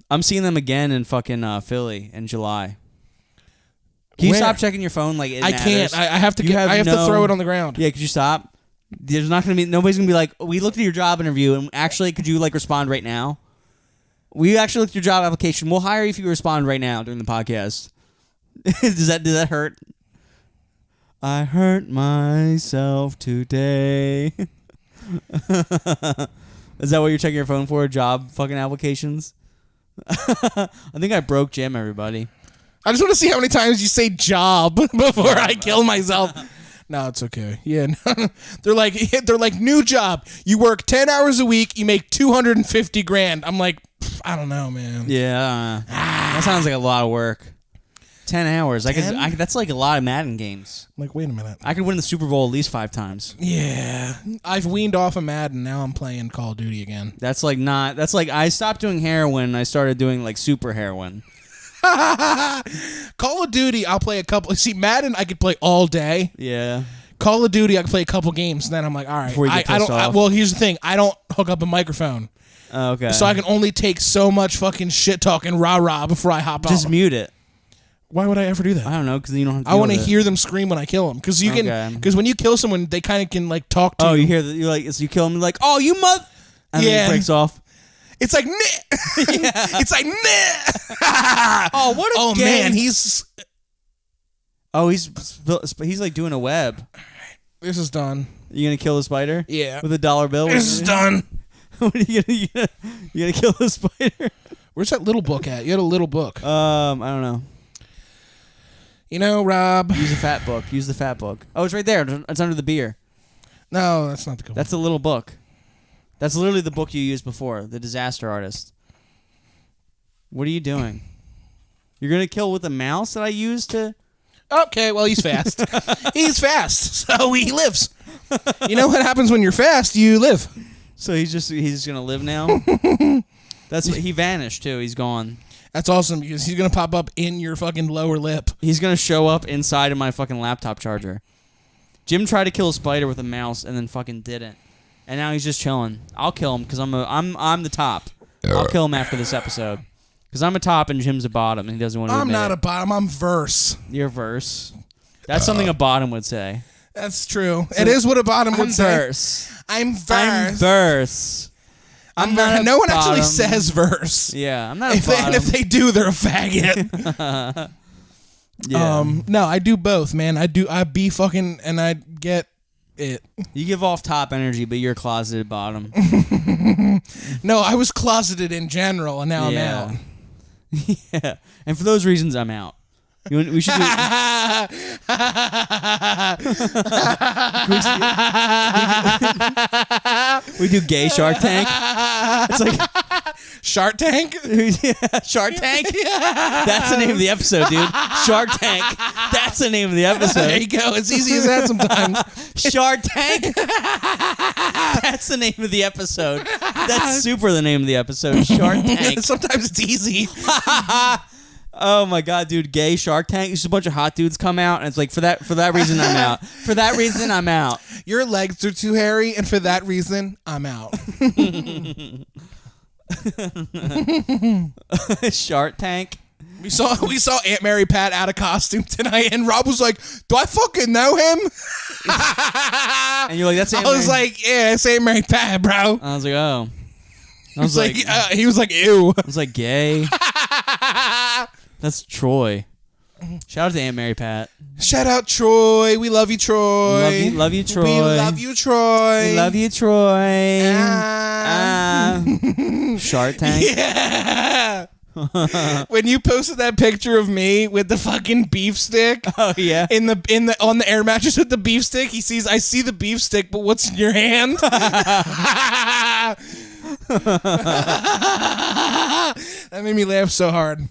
I'm seeing them again in fucking Philly in July. Can you stop checking your phone? Like I can't. I have to. I have to throw it on the ground. Yeah, could you stop? There's not gonna be. Nobody's gonna be like, we looked at your job interview, and actually, could you like respond right now? We actually looked at your job application. We'll hire you if you respond right now during the podcast. Does that hurt? I hurt myself today. Is that what you're checking your phone for? Job fucking applications? I think I broke Jim, everybody. I just want to see how many times you say job before I kill myself. No, it's okay. Yeah, they're like new job. You work 10 hours a week. You make $250,000. I'm like, I don't know, man. Yeah, that sounds like a lot of work. 10 hours. 10? That's like a lot of Madden games. Like, wait a minute. I could win the Super Bowl at least 5 times. Yeah, I've weaned off of Madden. Now I'm playing Call of Duty again. That's like I stopped doing heroin. And I started doing like super heroin. Call of Duty, I'll play a couple. See, Madden, I could play all day. Yeah. Call of Duty, I could play a couple games, and then I'm like, all right. Well, here's the thing. I don't hook up a microphone. Okay. So I can only take so much fucking shit talking rah-rah before I hop out. Just mute it. Why would I ever do that? I don't know, because you don't have to I want to hear them scream when I kill them. Because you can. Because when you kill someone, they kind of can like talk to you. Oh, you hear that? You're like, so you kill them, like, oh, you mother. And then it breaks off. It's like, it's like, oh, what a game. Man, he's like doing a web. This is done. You gonna kill the spider? Yeah. With $1 bill? This is done. What are you gonna kill the spider? Where's that little book at? You had a little book. I don't know. You know, Rob. Use the fat book. Oh, it's right there. It's under the beer. No, that's not the good one. That's the little book. That's literally the book you used before, The Disaster Artist. What are you doing? You're going to kill with a mouse that I used to... Okay, well, he's fast. He's fast, so he lives. You know what happens when you're fast? You live. So he's going to live now? He vanished, too. He's gone. That's awesome, because he's going to pop up in your fucking lower lip. He's going to show up inside of my fucking laptop charger. Jim tried to kill a spider with a mouse and then fucking didn't. And now he's just chilling. I'll kill him because I'm the top. I'll kill him after this episode because I'm a top and Jim's a bottom and he doesn't want to. I'm not a bottom. I'm verse. You're verse. That's something a bottom would say. That's true. It is what a bottom would say. Verse. I'm verse. I'm verse. I'm not. No one actually says verse. Yeah, I'm not a bottom. And if they do, they're a faggot. Yeah. No, I do both, man. I be fucking and I get it. You give off top energy, but you're closeted bottom. No, I was closeted in general, and now I'm out. Yeah, and for those reasons, I'm out. We should do. We do gay Shark Tank. It's like Shark Tank. Yeah, Shark Tank. That's the name of the episode, dude. Shark Tank. That's the name of the episode. There you go. It's easy as that sometimes. Shark Tank. That's the name of the episode. That's super the name of the episode. Shark Tank. Sometimes it's easy. Oh my god, dude! Gay Shark Tank. Just a bunch of hot dudes come out, and it's like for that reason I'm out. For that reason I'm out. Your legs are too hairy, and for that reason I'm out. Shark Tank. We saw Aunt Mary Pat out of costume tonight, and Rob was like, "Do I fucking know him?" And you're like, "That's Aunt I was Mary." like, "Yeah, it's Aunt Mary Pat, bro." I was like, "Oh." I was like, he was like, "Ew." I was like, "Gay." That's Troy. Shout out to Aunt Mary Pat. Shout out Troy. We love you, Troy. Love you, Troy. We love you, Troy. We love you, Troy. Shark Tank. Yeah. When you posted that picture of me with the fucking beef stick. Oh yeah. On the air mattress with the beef stick, he sees I see the beef stick, but what's in your hand? That made me laugh so hard.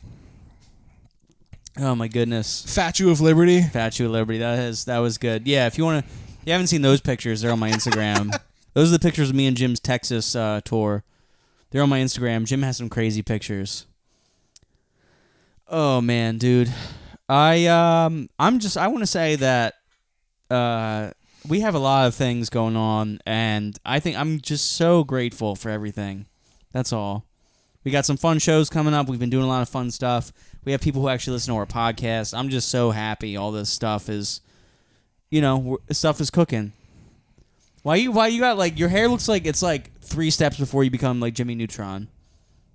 Oh my goodness. Statue of Liberty. Statue of Liberty. That was good. Yeah, if you haven't seen those pictures, they're on my Instagram. Those are the pictures of me and Jim's Texas tour. They're on my Instagram. Jim has some crazy pictures. Oh man, dude. I want to say that we have a lot of things going on, and I think I'm just so grateful for everything. That's all. We got some fun shows coming up. We've been doing a lot of fun stuff. We have people who actually listen to our podcast. I'm just so happy all this stuff is, stuff is cooking. Why you got like your hair looks like it's like 3 steps before you become like Jimmy Neutron.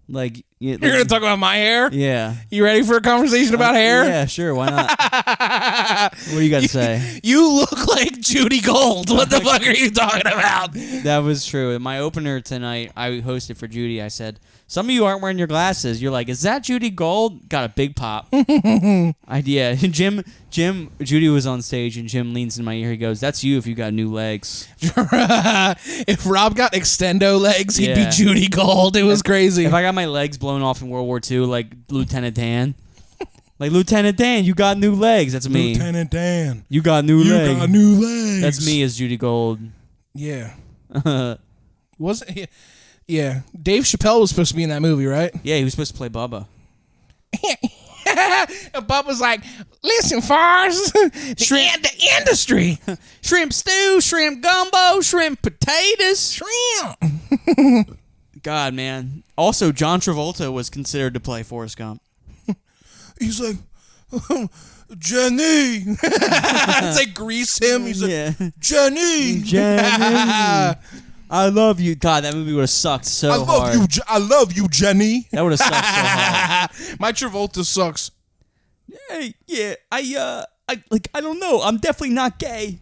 Like you're gonna talk about my hair? Yeah. You ready for a conversation about hair? Yeah, sure. Why not? What do you got to say? You look like Judy Gold. What the fuck are you talking about? That was true. In my opener tonight, I hosted for Judy. I said, "Some of you aren't wearing your glasses." You're like, "Is that Judy Gold?" Got a big pop. Idea. Judy was on stage, and Jim leans in my ear. He goes, "That's you if you got new legs." If Rob got extendo legs, he'd Yeah. be Judy Gold. It was crazy. If I got my legs blown off in World War II, like Lieutenant Dan. Like, Lieutenant Dan, you got new legs. That's me. Lieutenant Dan. You got new legs. You got new legs. That's me as Judy Gold. Yeah. Wasn't he? Yeah. Dave Chappelle was supposed to be in that movie, right? Yeah, he was supposed to play Bubba. And Bubba's like, "Listen, Fars, the industry. Shrimp stew, shrimp gumbo, shrimp potatoes. Shrimp." God, man. Also, John Travolta was considered to play Forrest Gump. He's like, "Jenny." It's like grease him. He's like, "Jenny. I love you." God, that movie would have sucked so hard. I love you, Jenny. That would have sucked so hard. My Travolta sucks. Hey, yeah, I don't know. I'm definitely not gay.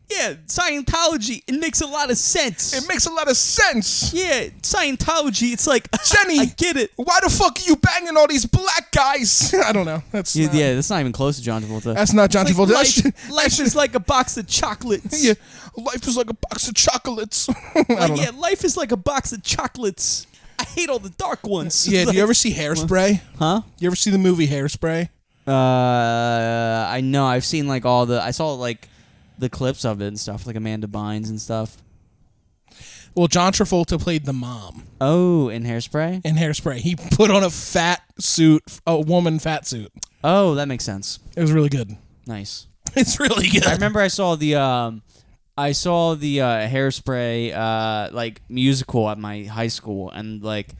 Yeah, Scientology, it makes a lot of sense. It makes a lot of sense. Yeah, Scientology, it's like, Jenny, I get it. Why the fuck are you banging all these black guys? I don't know. That's that's not even close to John Travolta. That's not John Travolta. Life is like a box of chocolates. Yeah, life is like a box of chocolates. Life is like a box of chocolates. I hate all the dark ones. Yeah, do you ever see Hairspray? Huh? You ever see the movie Hairspray? I know. I've seen like I saw like the clips of it and stuff, like Amanda Bynes and stuff. Well, John Travolta played the mom. Oh, in Hairspray? In Hairspray. He put on a fat suit, a woman fat suit. Oh, that makes sense. It was really good. Nice. It's really good. I remember I saw the Hairspray like musical at my high school, and like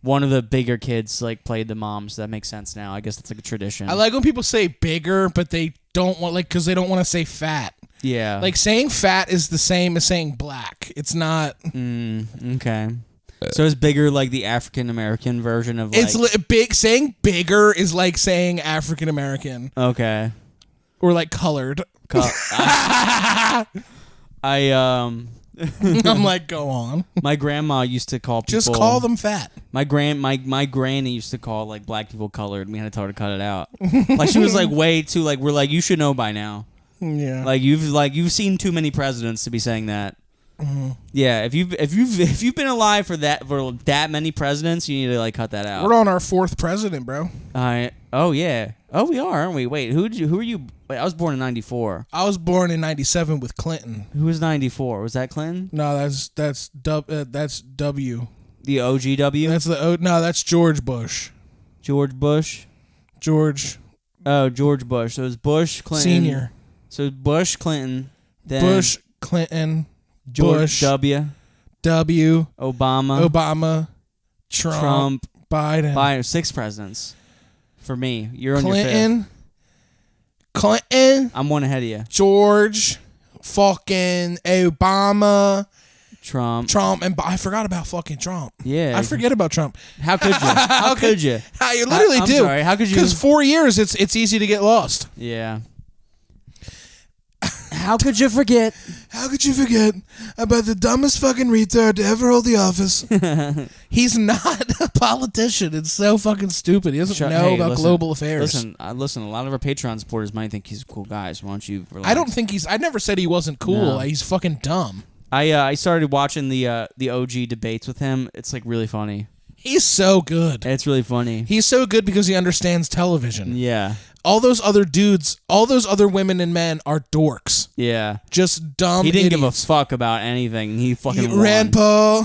one of the bigger kids like played the mom, so that makes sense now. I guess that's like a tradition. I like when people say bigger, but they don't want because they don't want to say fat. Yeah. Like saying fat is the same as saying black. It's not. Okay. So it's bigger like the African American version of like. It's big. Saying bigger is like saying African American. Okay. Or like colored. I I'm like, go on. My grandma used to call people. Just call them fat. My granny used to call like black people colored. We had to tell her to cut it out. Like she was like way too like we're like you should know by now. Yeah. Like you've seen too many presidents to be saying that. Mm-hmm. Yeah, if you've been alive for that many presidents, you need to like cut that out. We're on our 4th president, bro. Oh yeah. Oh, we are, aren't we? Wait, who are you? Wait, I was born in 94. I was born in 97 with Clinton. Who was 94? Was that Clinton? No, that's W. The OGW? That's George Bush. George Bush? Oh, George Bush. So it was Bush, Clinton. Senior. So Bush, Clinton, then Bush, Clinton, George Bush, W. Obama, Trump, Biden. 6 presidents. For me. You're on your 5th. Clinton. I'm one ahead of you. George, fucking Obama, Trump, and I forgot about fucking Trump. Yeah. I forget about Trump. How could you? How could you? I literally do. Sorry. How could you? Because 4 years, it's easy to get lost. Yeah. How could you forget? How could you forget about the dumbest fucking retard to ever hold the office? He's not a politician. It's so fucking stupid. He doesn't know about global affairs. Listen. A lot of our Patreon supporters might think he's a cool guy. So why don't you relax? I don't think I never said he wasn't cool. No. He's fucking dumb. I started watching the OG debates with him. It's like really funny. He's so good. It's really funny. He's so good because he understands television. Yeah. All those other dudes, all those other women and men are dorks. Yeah. Just dumb He didn't idiots. give a fuck about anything. He fucking won. Rand Paul.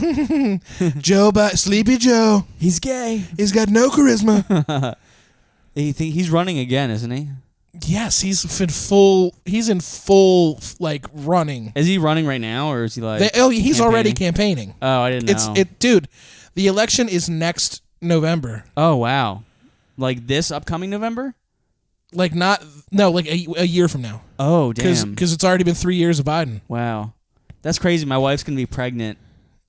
Sleepy Joe. He's gay. He's got no charisma. He's running again, isn't he? Yes, he's in full like running. Is he running right now, or is he like? He's already campaigning. Oh, I didn't know. Dude. The election is next November. Oh wow, like this upcoming November? Like a year from now. Oh damn! Because it's already been 3 years of Biden. Wow, that's crazy. My wife's gonna be pregnant.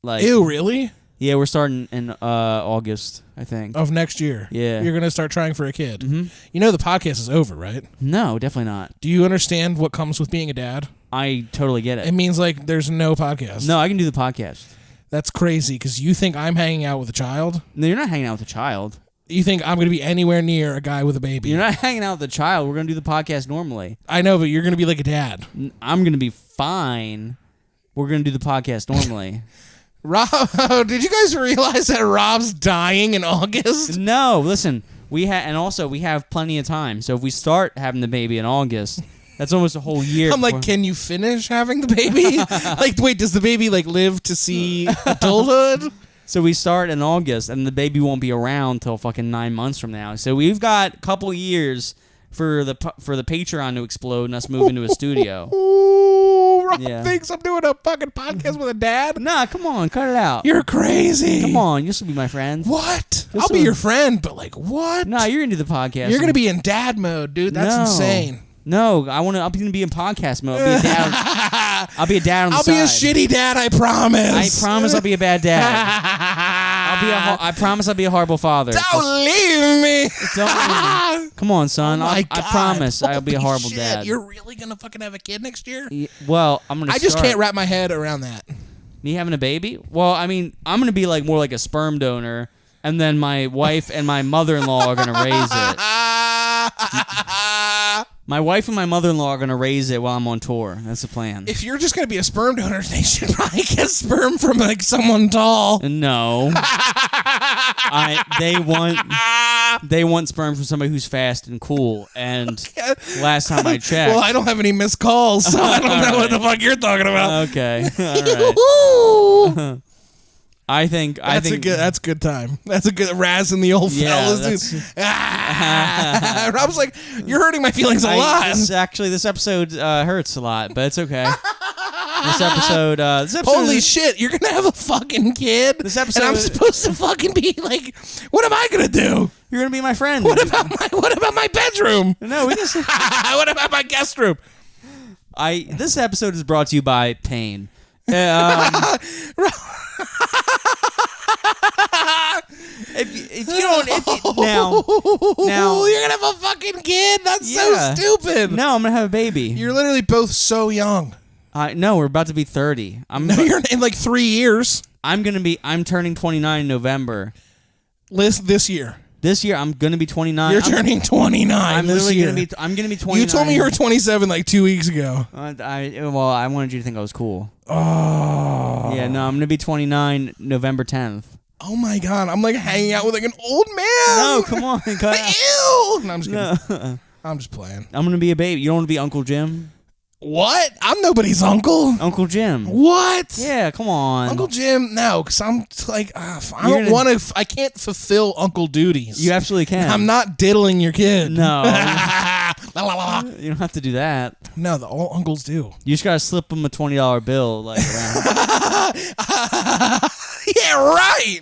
Like, ew, really? Yeah, we're starting in August, I think. Of next year. Yeah. You're going to start trying for a kid. Mm-hmm. You know the podcast is over, right? No, definitely not. Do you understand what comes with being a dad? I totally get it. It means like there's no podcast. No, I can do the podcast. That's crazy because you think I'm hanging out with a child? No, you're not hanging out with a child. You think I'm going to be anywhere near a guy with a baby? You're not hanging out with a child. We're going to do the podcast normally. I know, but you're going to be like a dad. I'm going to be fine. We're going to do the podcast normally. Rob, did you guys realize that Rob's dying in August? No, listen. We have plenty of time. So if we start having the baby in August, that's almost a whole year. I'm like, can you finish having the baby? Like, wait, does the baby like live to see adulthood? So we start in August, and the baby won't be around till fucking 9 months from now. So we've got a couple years for the Patreon to explode and us move into a studio. Ooh, Rob Yeah. thinks I'm doing a fucking podcast with a dad? Nah, come on, cut it out. You're crazy. Come on, you should be my friend. What? I'll be your friend, but like what? Nah, you're gonna do the podcast. You're gonna be in dad mode, dude. That's insane. No, I'm gonna be in podcast mode. I'll be a dad. I'll be a dad on the side. I'll be a shitty dad, I promise. I promise I'll be a bad dad. I promise I'll be a horrible father. Don't leave me. Don't leave me. Come on, son. Oh I God. promise I'll be a Holy horrible shit. dad. You're really gonna fucking have a kid next year? Well, I'm gonna. I just can't wrap my head around that. Me having a baby? Well, I mean, I'm gonna be like more like a sperm donor, and then my wife and my mother-in-law are gonna raise it. My wife and my mother-in-law are gonna raise it while I'm on tour. That's the plan. If you're just gonna be a sperm donor, they should probably get sperm from like someone tall. No. They want sperm from somebody who's fast and cool. And last time I checked. Well, I don't have any missed calls, so I don't know what the fuck you're talking about. Okay. All right. I think that's a good time. That's a good razzing the old fellas, dude. Rob's like, you're hurting my feelings a lot. This episode hurts a lot, but it's okay. This episode holy shit, you're gonna have a fucking kid. This episode, and I'm supposed to fucking be like, what am I gonna do? You're gonna be my friend. What about my bedroom? No, we just. What about my guest room? This episode is brought to you by Pain. If you don't now you're gonna have a fucking kid. That's so stupid. No, I'm gonna have a baby. You're literally both so young. No, we're about to be 30. No, you're in like 3 years. I'm turning 29 in November. This year. This year, I'm gonna be 29. You're turning 29. I'm this literally year. I'm gonna be 29. You told me you were 27 like 2 weeks ago. I wanted you to think I was cool. Oh. Yeah, no, I'm gonna be 29 November 10th. Oh my god, I'm like hanging out with like an old man. No, come on. Ew. No, I'm just kidding. No. I'm just playing. I'm gonna be a baby. You don't want to be Uncle Jim? What? I'm nobody's uncle. Uncle Jim. What? Yeah, come on. Uncle Jim, no, because I'm like, I don't want to, I can't fulfill uncle duties. You absolutely can. I'm not diddling your kid. No. La, la, la. You don't have to do that. No, all uncles do. You just gotta slip them a $20 bill, like around. Yeah, right.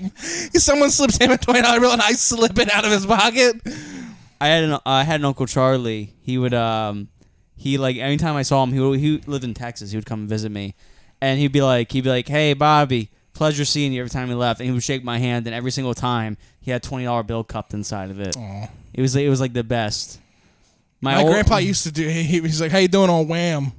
Someone slips him a $20 bill and I slip it out of his pocket. I had an Uncle Charlie. He would he like anytime I saw him, he lived in Texas. He would come and visit me, and he'd be like, "Hey, Bobby, pleasure seeing you." Every time he left, and he would shake my hand, and every single time he had $20 bill cupped inside of it. Aww. It was like the best. My grandpa used to do. He was like, "How you doing on Wham?"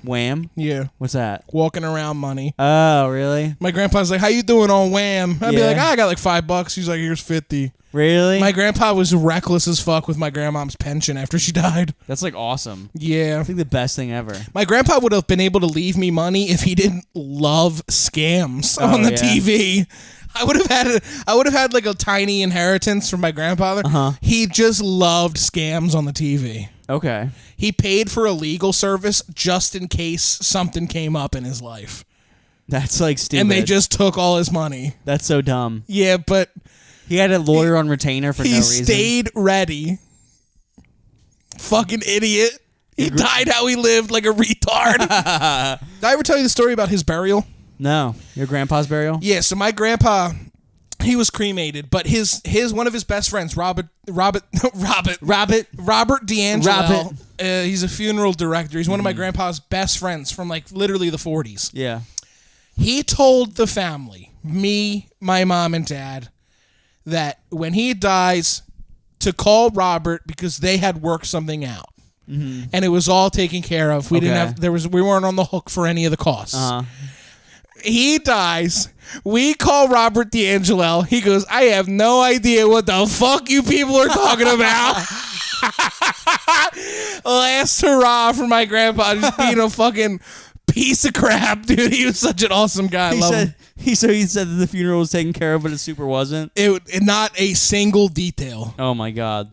Wham? Yeah. What's that? Walking around money. Oh, really? My grandpa's like, "How you doing on Wham?" I'd be Yeah. like, "I got like $5." He's like, "Here's 50." Really? My grandpa was reckless as fuck with my grandmom's pension after she died. That's like awesome. Yeah. I think the best thing ever. My grandpa would have been able to leave me money if he didn't love scams on the TV. I would have had like a tiny inheritance from my grandfather. Uh-huh. He just loved scams on the TV. Okay. He paid for a legal service just in case something came up in his life. That's like stupid. And they just took all his money. That's so dumb. Yeah, but He had a lawyer on retainer for no reason. He stayed ready. Fucking idiot. He died how he lived, like a retard. Did I ever tell you the story about his burial? No. Your grandpa's burial? Yeah, so my grandpa, he was cremated, but his one of his best friends, Robert D'Angelo. He's a funeral director. He's one of my grandpa's best friends from like literally the 40s. Yeah. He told the family, me, my mom, and dad, that when he dies, to call Robert because they had worked something out, and it was all taken care of. We weren't on the hook for any of the costs. He dies. We call Robert D'Angelo. He goes, "I have no idea what the fuck you people are talking about." Last hurrah for my grandpa, just being a fucking piece of crap, dude. He was such an awesome guy. He said that the funeral was taken care of, but it super wasn't. It not a single detail. Oh my god.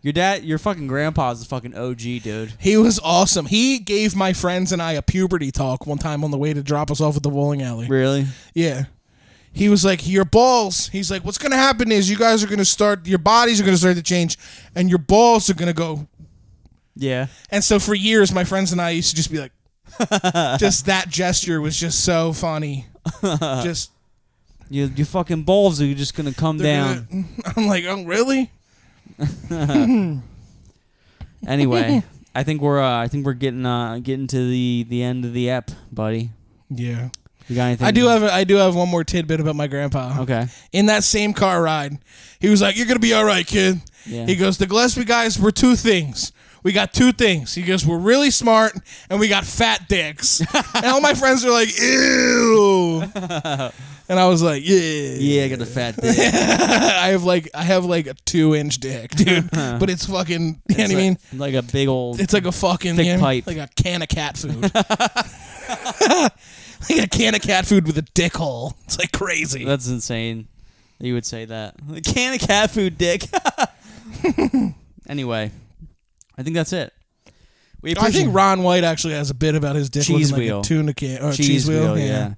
Your fucking grandpa's a fucking OG, dude. He was awesome. He gave my friends and I a puberty talk one time on the way to drop us off at the bowling alley. Really? Yeah. He was like, "Your balls." He's like, "What's going to happen is your bodies are going to start to change, and your balls are going to go." Yeah. And so for years, my friends and I used to just be like, just that gesture was just so funny. Just your fucking balls are just gonna come down. I'm like, "Oh, really?" Anyway, I think we're getting to the end of the ep, buddy. Yeah. You got anything? I do have one more tidbit about my grandpa. Okay. In that same car ride, he was like, "You're gonna be all right, kid." Yeah. He goes, "The Gillespie guys were two things. We got two things." He goes, "We're really smart and we got fat dicks." And all my friends are like, "Ew." And I was like, "Yeah, yeah, I got a fat dick." I have like a 2-inch dick, dude. But it's fucking, you know what I mean? Like a big old. It's like a fucking thick pipe, like a can of cat food. Like a can of cat food with a dick hole. It's like crazy. That's insane. You would say that. A can of cat food, dick. Anyway, I think that's it. I think Ron White actually has a bit about his dick cheese looking wheel. like a tuna can or cheese wheel. Yeah.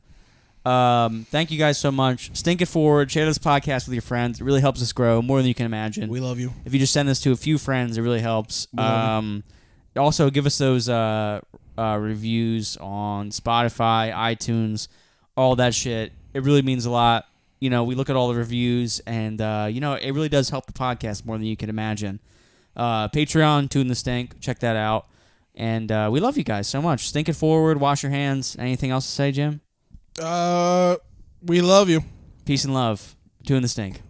Thank you guys so much. Stink it forward. Share this podcast with your friends. It really helps us grow more than you can imagine. We love you. If you just send this to a few friends, it really helps. Also, give us those reviews on Spotify, iTunes, all that shit. It really means a lot. You know, we look at all the reviews, and it really does help the podcast more than you can imagine. Patreon, Tune the Stink. Check that out. And we love you guys so much. Stink it forward. Wash your hands. Anything else to say, Jim? We love you. Peace and love. Tune the Stink.